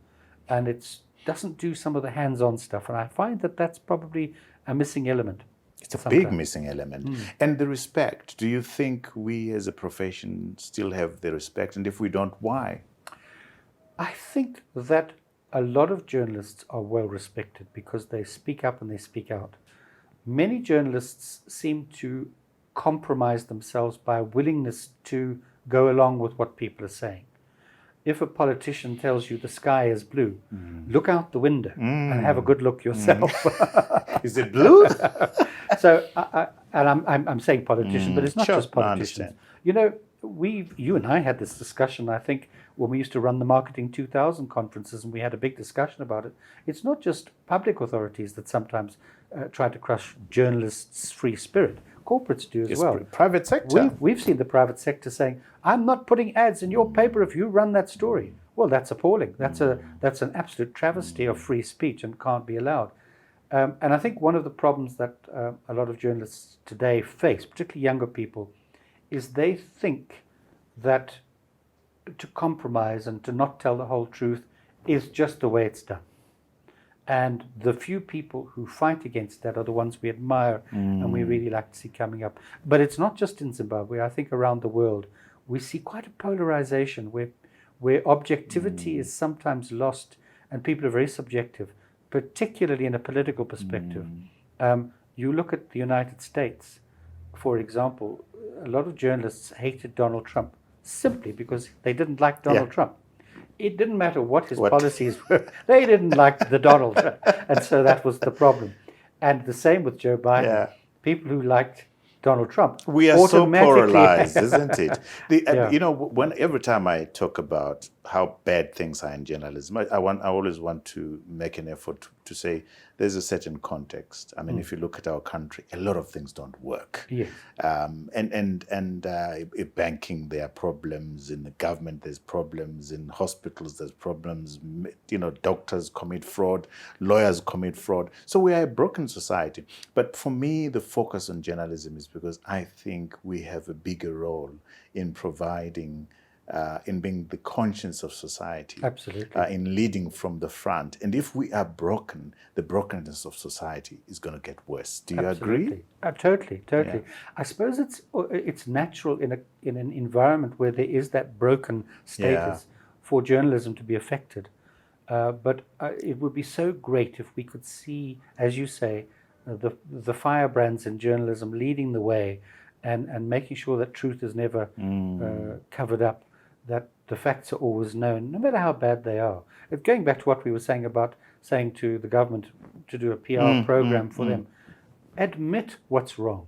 and it doesn't do some of the hands-on stuff, and I find that that's probably a missing element. It's a big missing element. And the respect, do you think we as a profession still have the respect? And if we don't, why? I think that a lot of journalists are well respected because they speak up and they speak out. Many journalists seem to compromise themselves by willingness to go along with what people are saying. If a politician tells you the sky is blue, look out the window and have a good look yourself. Is it blue? So, I'm saying politician, but it's not just politicians. You know, you and I had this discussion, I think, when we used to run the Marketing 2000 conferences, and we had a big discussion about it. It's not just public authorities that sometimes try to crush journalists' free spirit. Corporates do as well. Private sector. We've seen the private sector saying, I'm not putting ads in your paper if you run that story. Well, that's appalling. That's an absolute travesty of free speech and can't be allowed. And I think one of the problems that a lot of journalists today face, particularly younger people, is they think that to compromise and to not tell the whole truth is just the way it's done. And the few people who fight against that are the ones we admire and we really like to see coming up. But it's not just in Zimbabwe. I think around the world we see quite a polarization where objectivity is sometimes lost and people are very subjective, particularly in a political perspective. You look at the United States, for example, a lot of journalists hated Donald Trump simply because they didn't like Donald Trump. It didn't matter what his policies were. They didn't like the Donald. And so that was the problem. And the same with Joe Biden. Yeah. People who liked Donald Trump. We are so polarized, isn't it? You know, every time I talk about how bad things are in journalism, I always want to make an effort to say there's a certain context. I mean, if you look at our country, a lot of things don't work. Yes. In banking, there are problems. In the government, there's problems. In hospitals, there's problems. You know, doctors commit fraud, lawyers commit fraud. So we are a broken society. But for me, the focus on journalism is because I think we have a bigger role in providing, in being the conscience of society. Absolutely. In leading from the front. And if we are broken, the brokenness of society is going to get worse. Do you agree? Totally. Yeah. I suppose it's natural in an environment where there is that broken status for journalism to be affected. But it would be so great if we could see, as you say, the firebrands in journalism leading the way and making sure that truth is never covered up, that the facts are always known, no matter how bad they are. Going back to what we were saying about saying to the government to do a PR program for them, admit what's wrong.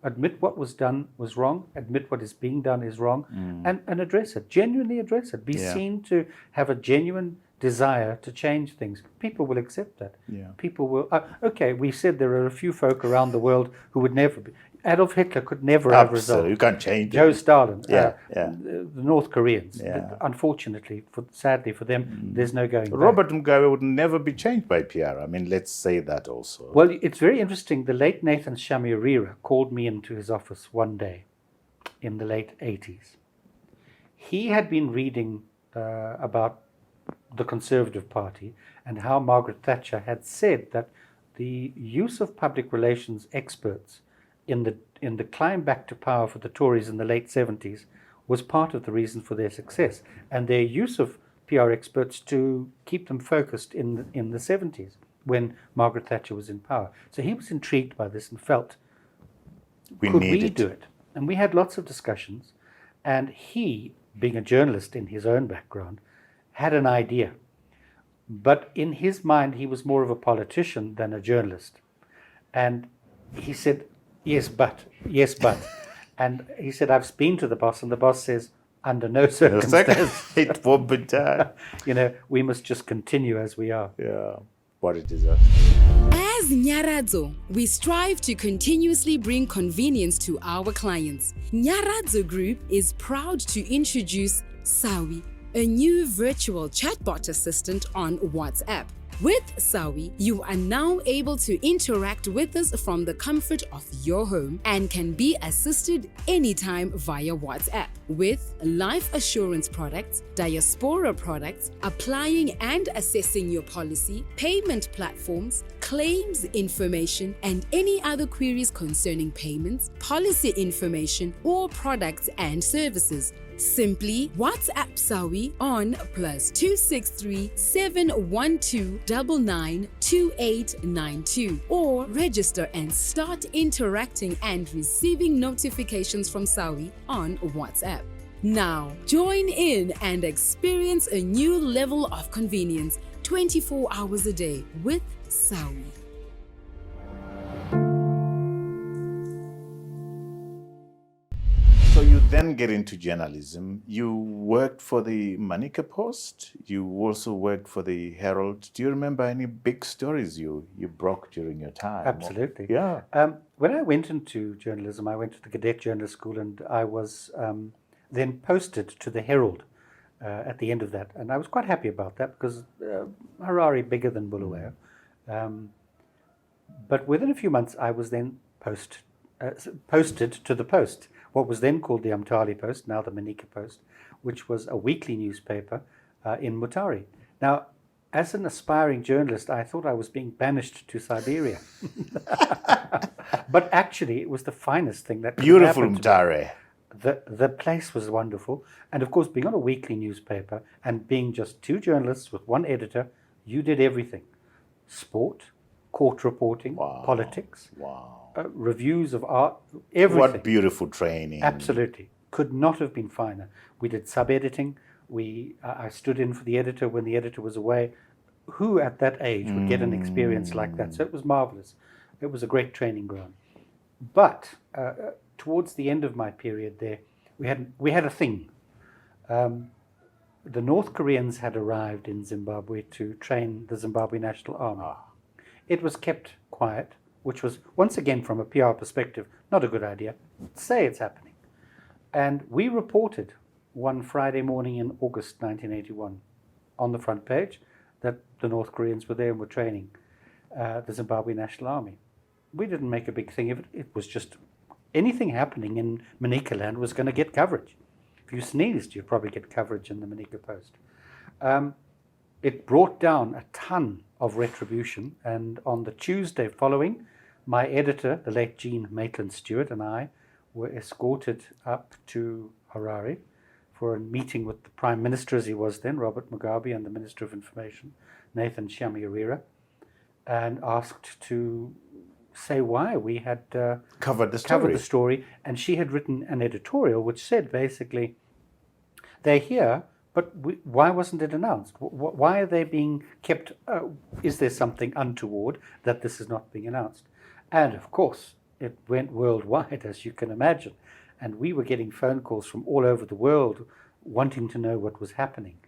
Admit what was done was wrong, admit what is being done is wrong, and address it, genuinely address it. Be seen to have a genuine desire to change things. People will accept that. Yeah. People will. Okay, we said there are a few folk around the world who would never be. Adolf Hitler could never have resolved. You can't change Joe Stalin, the North Koreans. Unfortunately, sadly for them, there's no going back. Robert Mugabe would never be changed by PR. I mean, let's say that also. Well, it's very interesting. The late Nathan Shamirira called me into his office one day in the late 80s. He had been reading about the Conservative Party and how Margaret Thatcher had said that the use of public relations experts in the climb back to power for the Tories in the late 70s was part of the reason for their success, and their use of PR experts to keep them focused in the 70s when Margaret Thatcher was in power. So he was intrigued by this and felt, could we do it? And we had lots of discussions, and he, being a journalist in his own background, had an idea. But in his mind, he was more of a politician than a journalist. And he said, yes, but. And he said, I've been to the boss, and the boss says, under no circumstance. It won't be done. We must just continue as we are. Yeah, what it is. As Nyaradzo, we strive to continuously bring convenience to our clients. Nyaradzo Group is proud to introduce Sawi, a new virtual chatbot assistant on WhatsApp. With Sawi, you are now able to interact with us from the comfort of your home and can be assisted anytime via WhatsApp. With life assurance products, diaspora products, applying and assessing your policy, payment platforms, claims information, and any other queries concerning payments, policy information, or products and services. Simply WhatsApp Sawi on +263 712 992892 or register and start interacting and receiving notifications from Sawi on WhatsApp. Now, join in and experience a new level of convenience 24 hours a day with Sawi. So you then get into journalism. You worked for the Manica Post. You also worked for the Herald. Do you remember any big stories you broke during your time? Absolutely. Yeah. When I went into journalism, I went to the Cadet Journalist School, and I was then posted to the Herald at the end of that. And I was quite happy about that because Harare bigger than Bulawayo. But within a few months, I was then posted to the Post, what was then called the Umtali Post, now the Manica Post, which was a weekly newspaper in Mutare. Now, as an aspiring journalist, I thought I was being banished to Siberia. But actually, it was the finest thing that could Beautiful happen to me. Mutare. The place was wonderful. And of course, being on a weekly newspaper and being just two journalists with one editor, you did everything. Sport, court reporting, politics, reviews of art, everything. What beautiful training. Absolutely. Could not have been finer. We did sub-editing. I stood in for the editor when the editor was away. Who at that age would get an experience like that? So it was marvelous. It was a great training ground. But towards the end of my period there, we had a thing. The North Koreans had arrived in Zimbabwe to train the Zimbabwe National Army. It was kept quiet, which was, once again, from a PR perspective, not a good idea. Say it's happening. And we reported one Friday morning in August 1981 on the front page that the North Koreans were there and were training the Zimbabwe National Army. We didn't make a big thing of it. It was just anything happening in Manica land was going to get coverage. If you sneezed, you'd probably get coverage in the Manica Post. It brought down a ton of retribution, and on the Tuesday following, my editor, the late Jean Maitland-Stewart, and I were escorted up to Harare for a meeting with the Prime Minister, as he was then, Robert Mugabe, and the Minister of Information, Nathan Shamyarira, and asked to say why we had covered the story. And she had written an editorial which said basically, they're here, but why wasn't it announced? Why are they being kept? Is there something untoward that this is not being announced? And of course, it went worldwide, as you can imagine. And we were getting phone calls from all over the world wanting to know what was happening.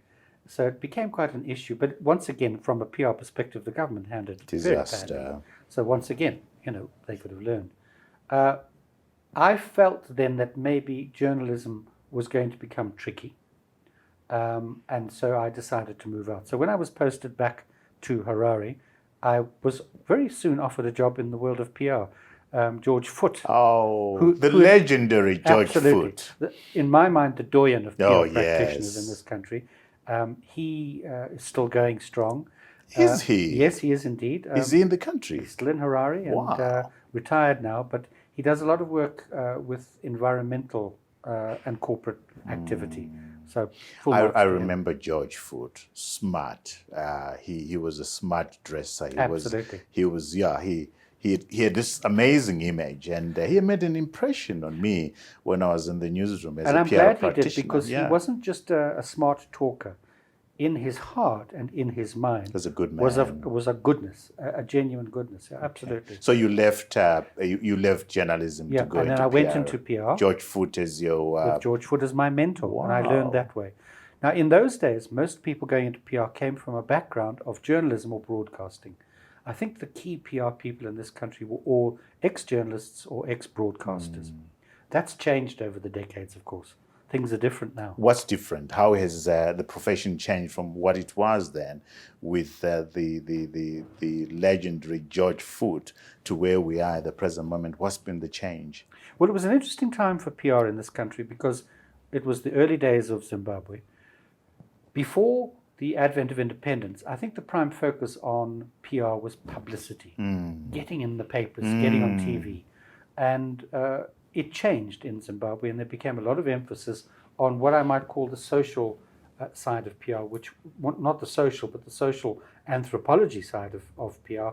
So it became quite an issue. But once again, from a PR perspective, the government handled it very badly. So once again, they could have learned. I felt then that maybe journalism was going to become tricky. And so I decided to move out. So when I was posted back to Harare, I was very soon offered a job in the world of PR. George Foote. The legendary George Foote. In my mind, the doyen of PR practitioners in this country. He is still going strong. Is he? Yes, he is indeed. Is he in the country? He's still in Harare and retired now, but he does a lot of work with environmental and corporate activity. So I remember George Foote, smart. He was a smart dresser. Absolutely. He had this amazing image, and he made an impression on me when I was in the newsroom as a PR practitioner. And I'm glad he did, because he wasn't just a smart talker. In his heart and in his mind, was a good man. Was a goodness, a genuine goodness. Yeah, absolutely. Okay. So you left journalism to go into PR. And then I went into PR. George Foote is your... with George Foote as my mentor, and I learned that way. Now, in those days, most people going into PR came from a background of journalism or broadcasting. I think the key PR people in this country were all ex-journalists or ex-broadcasters. That's changed over the decades, of course. things are different now. What's different? How has the profession changed from what it was then with the legendary George Foote to where we are at the present moment? What's been the change? Well, it was an interesting time for PR in this country because it was the early days of Zimbabwe. Before the advent of independence, I think the prime focus on PR was publicity, getting in the papers, getting on TV. And it changed in Zimbabwe, and there became a lot of emphasis on what I might call the social side of PR, which, not the social, but the social anthropology side of PR,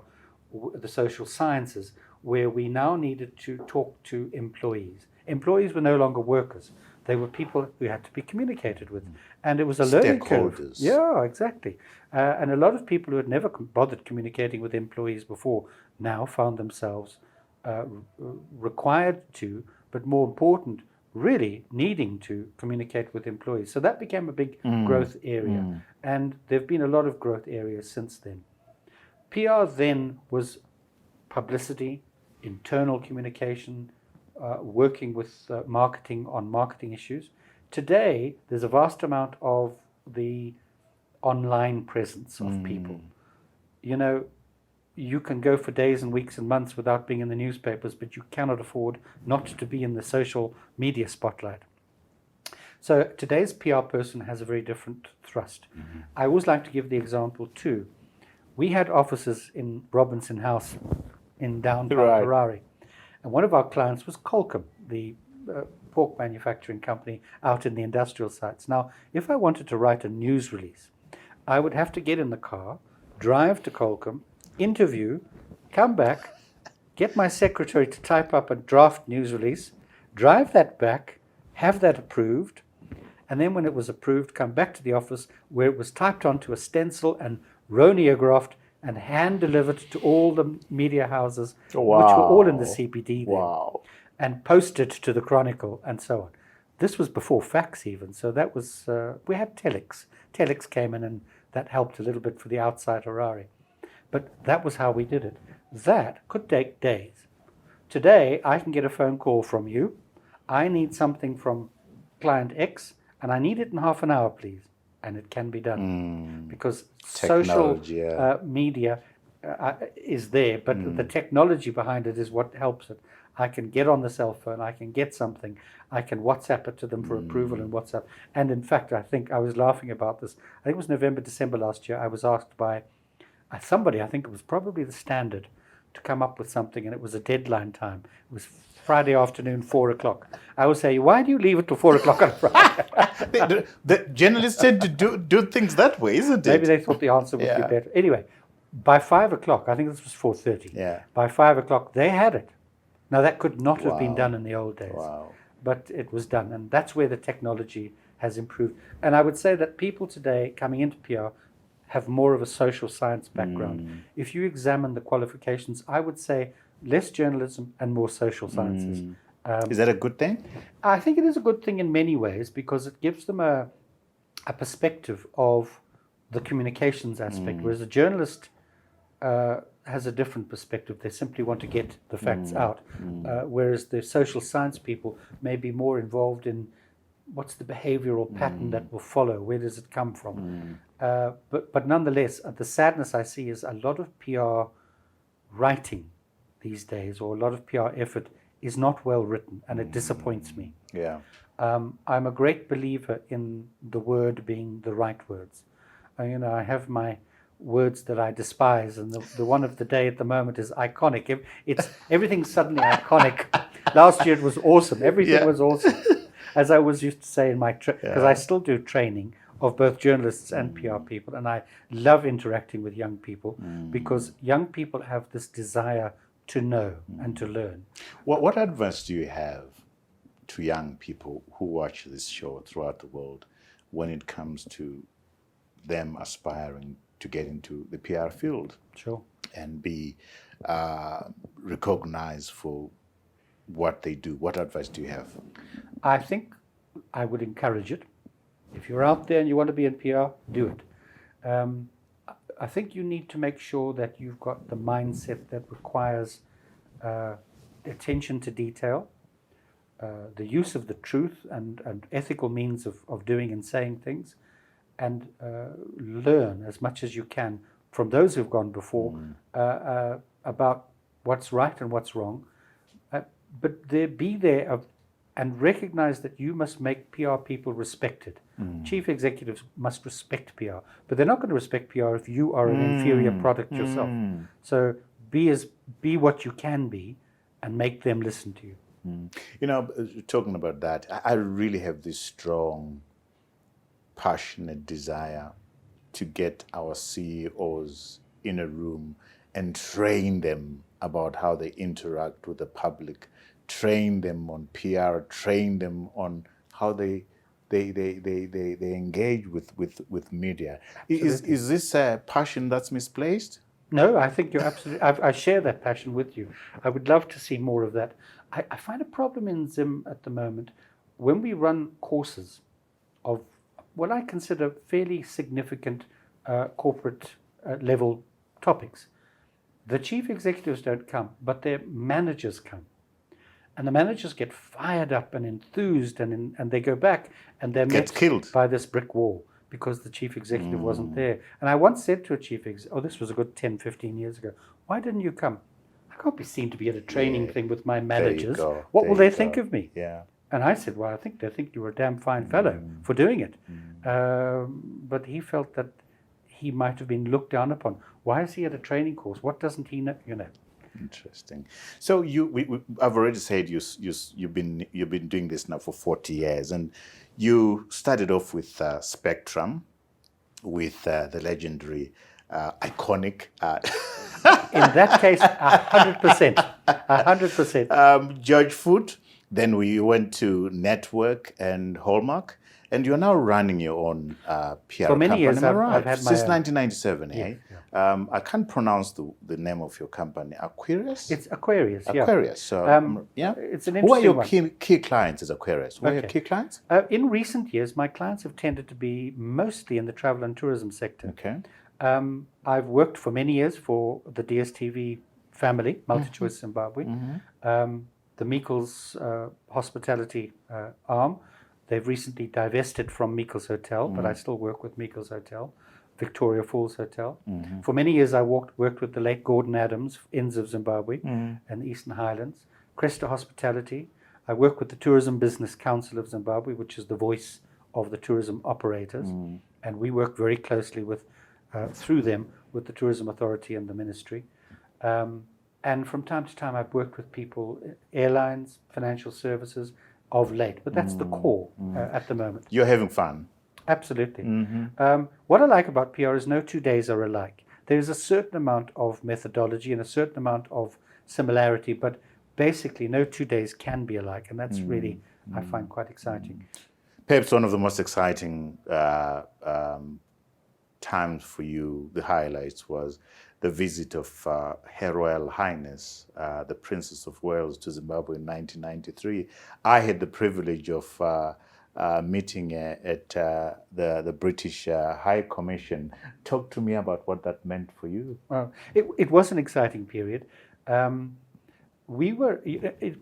the social sciences, where we now needed to talk to employees. Employees were no longer workers. They were people who had to be communicated with. And it was a learning curve. Stakeholders. Yeah, exactly. And a lot of people who had never bothered communicating with employees before now found themselves required to, but more important, really needing to communicate with employees. So that became a big growth area. And there have been a lot of growth areas since then. PR then was publicity, internal communication, working with marketing on marketing issues. Today, there's a vast amount of the online presence of people. You know, you can go for days and weeks and months without being in the newspapers, but you cannot afford not to be in the social media spotlight. So today's PR person has a very different thrust. I always like to give the example too. We had offices in Robinson House in downtown Harare. And one of our clients was Colcom, the pork manufacturing company out in the industrial sites. Now, if I wanted to write a news release, I would have to get in the car, drive to Colcom, interview, come back, get my secretary to type up a draft news release, drive that back, have that approved, and then when it was approved, come back to the office where it was typed onto a stencil and roneographed and hand-delivered to all the media houses, which were all in the CBD then, and posted to the Chronicle and so on. This was before fax even, so that was, we had telex. Telex came in and that helped a little bit for the outside Harare. But that was how we did it. That could take days. Today, I can get a phone call from you. I need something from client X, and I need it in half an hour, please. And it can be done because social media is there, but the technology behind it is what helps it. I can get on the cell phone, I can get something, I can WhatsApp it to them for approval in WhatsApp. And in fact, I think I was laughing about this. I think it was November, December last year. I was asked by somebody, I think it was probably the Standard, to come up with something, and it was a deadline time. It was Friday afternoon, 4 o'clock. I would say, why do you leave it till 4 o'clock on Friday? the journalists tend to do things that way, isn't it? Maybe they thought the answer would be better. Anyway, by 5 o'clock, I think this was 4:30. Yeah. By 5 o'clock, they had it. Now, that could not have been done in the old days. But it was done. And that's where the technology has improved. And I would say that people today coming into PR have more of a social science background. If you examine the qualifications, I would say less journalism and more social sciences. Is that a good thing? I think it is a good thing in many ways because it gives them a perspective of the communications aspect, whereas a journalist has a different perspective. They simply want to get the facts out, whereas the social science people may be more involved in what's the behavioral pattern that will follow, where does it come from. But nonetheless, the sadness I see is a lot of PR writing these days, or a lot of PR effort, is not well written, and it disappoints me. I'm a great believer in the word being the right words. I have my words that I despise, and the one of the day at the moment is iconic. Everything's suddenly iconic. Last year it was awesome. Everything was awesome. As I was used to say in my, because I still do training of both journalists and PR people, and I love interacting with young people because young people have this desire to know and to learn. What advice do you have to young people who watch this show throughout the world when it comes to them aspiring to get into the PR field? Sure. And be recognized for what they do? What advice do you have? I think I would encourage it. If you're out there and you want to be in PR, do it. I think you need to make sure that you've got the mindset that requires attention to detail, the use of the truth and ethical means of doing and saying things, and learn as much as you can from those who've gone before about what's right and what's wrong. But be there and recognize that you must make PR people respected. Chief executives must respect PR, but they're not going to respect PR if you are an inferior product yourself. So be what you can be and make them listen to you. You know, talking about that, I really have this strong, passionate desire to get our CEOs in a room and train them about how they interact with the public, train them on PR, train them on how they engage with media. Is this a passion that's misplaced? No, I think you're absolutely. I share that passion with you. I would love to see more of that. I find a problem in Zim at the moment when we run courses of what I consider fairly significant corporate level topics. The chief executives don't come, but their managers come. And the managers get fired up and enthused, and they go back and they're met killed by this brick wall because the chief executive wasn't there. And I once said to a chief executive, this was a good 10, 15 years ago, why didn't you come? I can't be seen to be at a training thing with my managers. What will they think of me? Yeah. And I said, well, I think they think you were a damn fine fellow for doing it. But he felt that he might have been looked down upon. Why is he at a training course? What doesn't he know? You know. Interesting. So I've already said you've been doing this now for 40 years, and you started off with Spectrum, with the legendary, iconic. In that case, 100%, 100%. George Foot. Then we went to Network and Hallmark, and you're now running your own PR For many company. years, I've had my since own. 1997. I can't pronounce the name of your company. Aquarius. It's Aquarius. Yeah. Aquarius. So yeah. It's an Who are interesting your key clients as Aquarius? Who are your key clients? In recent years, my clients have tended to be mostly in the travel and tourism sector. Okay. I've worked for many years for the DSTV family, MultiChoice Zimbabwe, the Meikles hospitality arm. They've recently divested from Meikles Hotel, but I still work with Meikles Hotel, Victoria Falls Hotel. For many years, I worked with the late Gordon Adams, Inns of Zimbabwe, and the Eastern Highlands. Cresta Hospitality. I work with the Tourism Business Council of Zimbabwe, which is the voice of the tourism operators, and we work very closely with, through them, with the Tourism Authority and the Ministry. And from time to time, I've worked with people, airlines, financial services, of late. But that's the core at the moment. You're having fun. Absolutely. What I like about PR is no 2 days are alike. There is a certain amount of methodology and a certain amount of similarity, but basically no 2 days can be alike. And that's really, I find, quite exciting. Perhaps one of the most exciting times for you, the highlights, was the visit of Her Royal Highness, the Princess of Wales, to Zimbabwe in 1993. I had the privilege of meeting at the British High Commission. Talk to me about what that meant for you. Well, it was an exciting period. It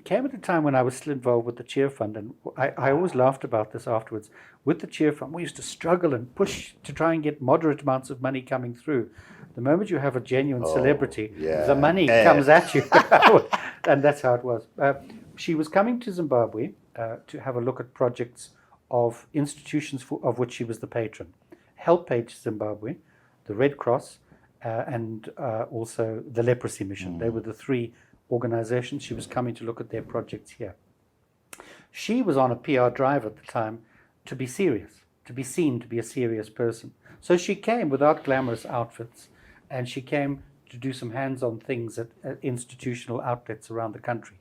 came at a time when I was still involved with the Cheer Fund, and I always laughed about this afterwards. With the Cheer Fund, we used to struggle and push to try and get moderate amounts of money coming through. The moment you have a genuine celebrity, the money comes at you. And that's how it was. She was coming to Zimbabwe to have a look at projects of institutions of which she was the patron. HelpAge Zimbabwe, the Red Cross, and also the Leprosy Mission. They were the three organizations. She was coming to look at their projects here. She was on a PR drive at the time to be serious, to be seen to be a serious person. So she came without glamorous outfits, and she came to do some hands-on things at institutional outlets around the country.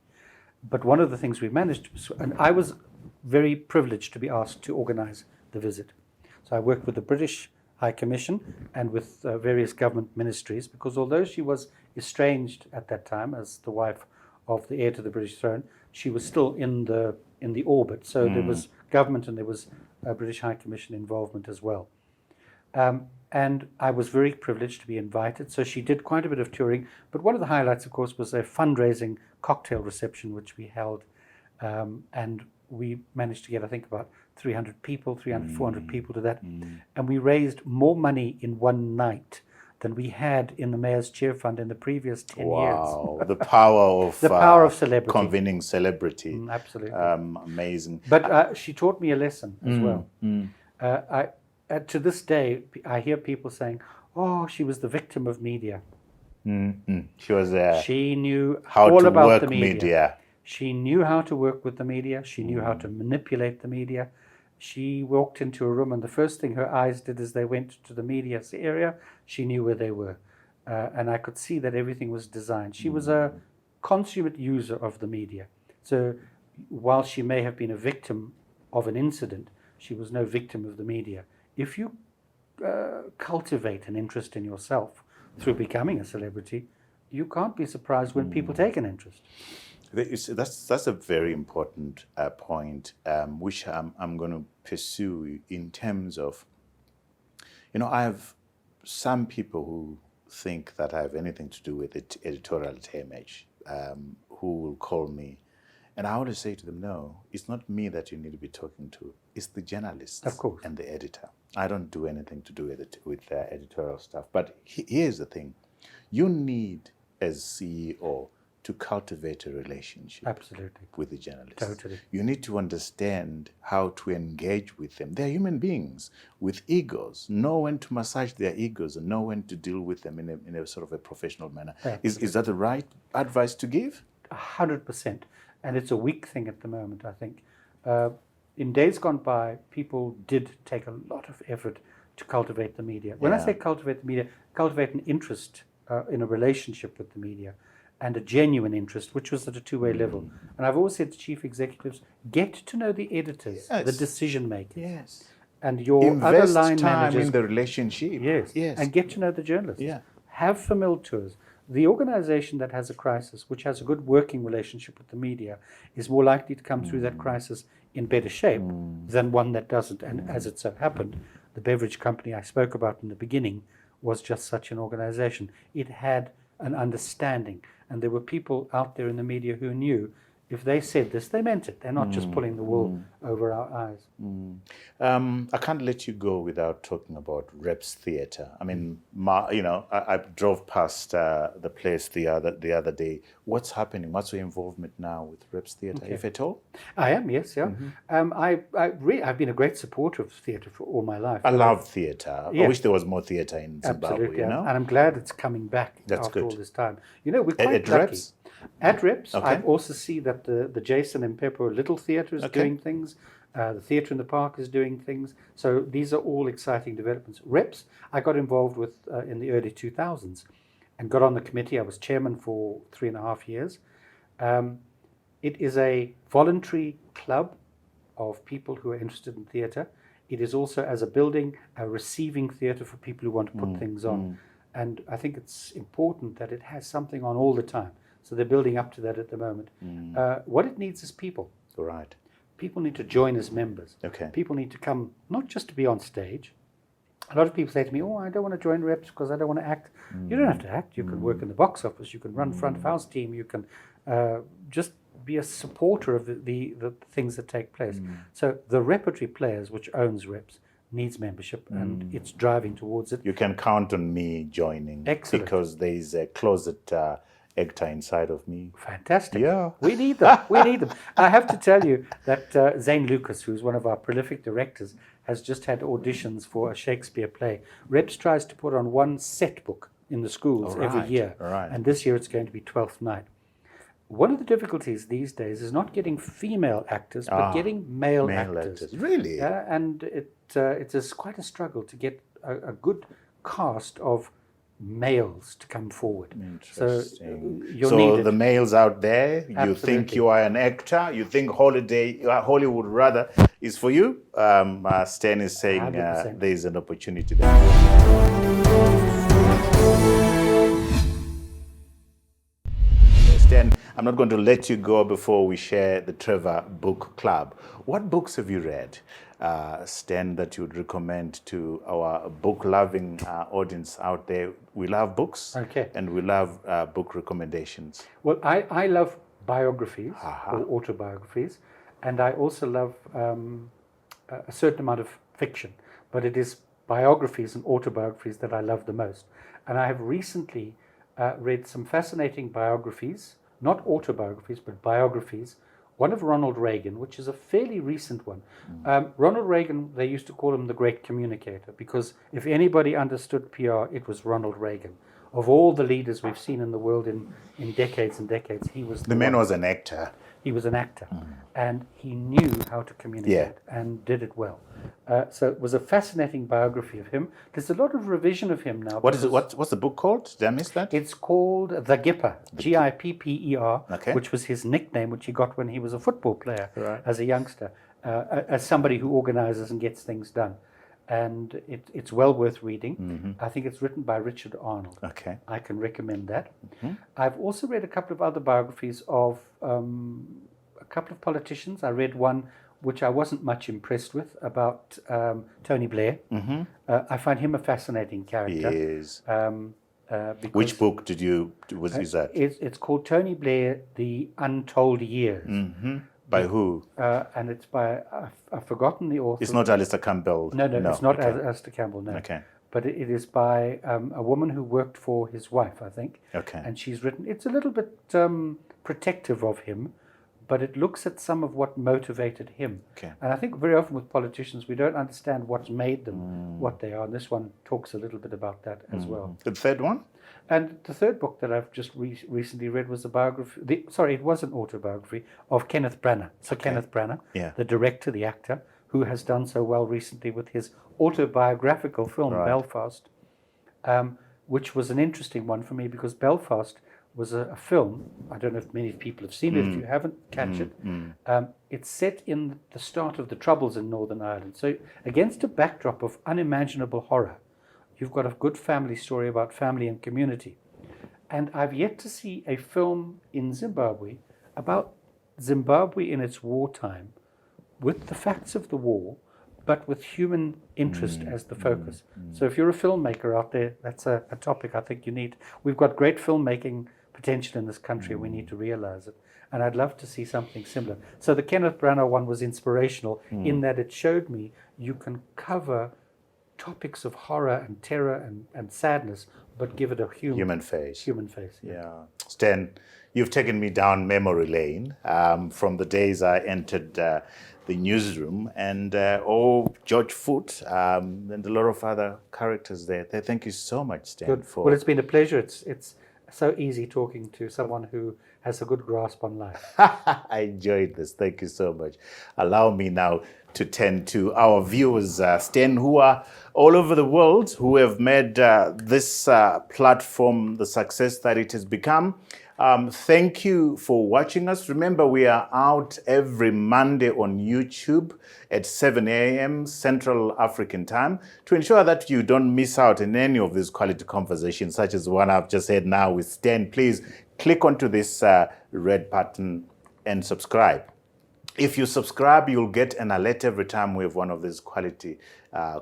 But one of the things we managed to, and I was very privileged to be asked to organize the visit. So I worked with the British High Commission and with various government ministries, because although she was estranged at that time as the wife of the heir to the British throne, she was still in the orbit. So there was government and there was British High Commission involvement as well. And I was very privileged to be invited. So she did quite a bit of touring. But one of the highlights, of course, was a fundraising cocktail reception, which we held and we managed to get, I think, about 300 people, 300, 400 people to that. And we raised more money in one night than we had in the Mayor's Cheer Fund in the previous 10 years. Wow, the power of The power of celebrity. convening celebrity. Absolutely. Amazing. But she taught me a lesson as well. To this day, I hear people saying, "Oh, she was the victim of media." She was She knew how all to about work the media. media. She knew how to work with the media. She knew how to manipulate the media. She walked into a room, and the first thing her eyes did as they went to the media area, she knew where they were. And I could see that everything was designed. She was a consummate user of the media. So while she may have been a victim of an incident, she was no victim of the media. If you cultivate an interest in yourself through becoming a celebrity, you can't be surprised when people take an interest. That's a very important point, which I'm going to pursue in terms of, I have some people who think that I have anything to do with the editorial image, who will call me. And I always say to them, no, it's not me that you need to be talking to. It's the journalists Of course. and the editor. I don't do anything to do with editorial stuff. But here's the thing. You need, as CEO, to cultivate a relationship Absolutely. with the journalists. Totally. You need to understand how to engage with them. They're human beings with egos. Know when to massage their egos and know when to deal with them in a sort of a professional manner. Is that the right advice to give? 100%. And it's a weak thing at the moment, I think. In days gone by, people did take a lot of effort to cultivate the media. When I say cultivate the media, cultivate an interest in a relationship with the media, and a genuine interest, which was at a two-way level. And I've always said to chief executives, get to know the editors, the decision makers. Yes. And your Invest other line time managers. in the relationship. Yes. And get to know the journalists. Yeah. Have famil tours. The organization that has a crisis, which has a good working relationship with the media, is more likely to come through that crisis in better shape than one that doesn't. And as it so happened, the beverage company I spoke about in the beginning was just such an organization. It had an understanding. And there were people out there in the media who knew if they said this, they meant it. They're not just pulling the wool over our eyes. I can't let you go without talking about Reps Theatre. I mean, I drove past the place the other day. What's happening? What's your involvement now with Reps Theatre, if at all? I am, yes, yeah. I've been a great supporter of theatre for all my life. I love theatre. Yeah. I wish there was more theatre in Zimbabwe. Absolutely, and I'm glad it's coming back after all this time. We're quite lucky. Reps? At Reps, Okay. I also see that the Jason and Pepper Little Theatre is doing things. The Theatre in the Park is doing things. So these are all exciting developments. Reps, I got involved with in the early 2000s and got on the committee. I was chairman for 3.5 years. It is a voluntary club of people who are interested in theatre. It is also, as a building, a receiving theatre for people who want to put things on. And I think it's important that it has something on all the time. So they're building up to that at the moment. What it needs is people. Right. People need to join as members. Okay. People need to come, not just to be on stage. A lot of people say to me, I don't want to join Reps because I don't want to act. You don't have to act. You can work in the box office. You can run front of house team. You can just be a supporter of the things that take place. So the Repertory Players, which owns Reps, needs membership, and it's driving towards it. You can count on me joining. Excellent. Because there is a closet actor inside of me. Fantastic. Yeah. We need them. We need them. I have to tell you that Zane Lucas, who's one of our prolific directors, has just had auditions for a Shakespeare play. Reps tries to put on one set book in the schools every year. Right. And this year it's going to be 12th Night. One of the difficulties these days is not getting female actors, but getting male actors. Really? And it is quite a struggle to get a good cast of males to come forward. Interesting. So the males out there, you Absolutely. think you are an actor, you think Hollywood rather is for you. Stan is saying 100%. there is an opportunity there. Stan, I'm not going to let you go before we share the Trevor Book Club. What books have you read, Stan, that you would recommend to our book-loving audience out there? We love books, Okay. and we love book recommendations. Well, I love biographies or autobiographies, and I also love a certain amount of fiction, but it is biographies and autobiographies that I love the most. And I have recently read some fascinating biographies, not autobiographies, but biographies. One of Ronald Reagan, which is a fairly recent one. Ronald Reagan, they used to call him the great communicator, because if anybody understood PR, it was Ronald Reagan. Of all the leaders we've seen in the world in decades and decades, he was the man was an actor. He was an actor, and he knew how to communicate and did it well. So it was a fascinating biography of him. There's a lot of revision of him now. What is it? What's the book called? Did I miss that? It's called The Gipper, Gipper, Okay. which was his nickname, which he got when he was a football player as a youngster, as somebody who organizes and gets things done. And it's well worth reading. I think it's written by Richard Arnold. Okay. I can recommend that. I've also read a couple of other biographies of a couple of politicians. I read one which I wasn't much impressed with, about Tony Blair. I find him a fascinating character. Yes. Which book is that? It's called Tony Blair, The Untold Years. By who? And it's by, I've forgotten the author. It's not Alistair Campbell. No, it's not Alistair Campbell, no. Okay. But it is by a woman who worked for his wife, I think. Okay. And she's written, it's a little bit protective of him, but it looks at some of what motivated him. Okay. And I think very often with politicians, we don't understand what's made them what they are. And this one talks a little bit about that as well. The third one? And the third book that I've just recently read was the biography, it was an autobiography of Kenneth Branagh. So Kenneth Branagh, the director, the actor, who has done so well recently with his autobiographical film, Belfast, which was an interesting one for me because Belfast was a film, I don't know if many people have seen it, if you haven't, catch it. It's set in the start of the Troubles in Northern Ireland. So against a backdrop of unimaginable horror, you've got a good family story about family and community. And I've yet to see a film in Zimbabwe about Zimbabwe in its wartime with the facts of the war, but with human interest as the focus. So if you're a filmmaker out there, that's a topic I think you need. We've got great filmmaking potential in this country, and we need to realize it. And I'd love to see something similar. So the Kenneth Branagh one was inspirational in that it showed me you can cover topics of horror and terror and sadness, but give it a human face. Human face. Yeah. Stan, you've taken me down memory lane from the days I entered the newsroom, and George Foote and a lot of other characters there. Thank you so much, Stan. Good. Well, it's been a pleasure. It's so easy talking to someone who has a good grasp on life. I enjoyed this. Thank you so much. Allow me now to tend to our viewers, Stan, who are all over the world, who have made this platform the success that it has become. Thank you for watching us. Remember, we are out every Monday on YouTube at 7 a.m. Central African Time to ensure that you don't miss out on any of these quality conversations, such as the one I've just had now with Stan. Please click onto this red button and subscribe. If you subscribe, you'll get an alert every time we have one of these quality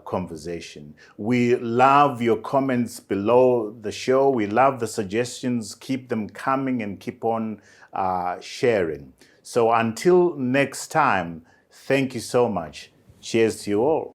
conversation. We love your comments below the show. We love the suggestions. Keep them coming and keep on sharing. So until next time, thank you so much. Cheers to you all.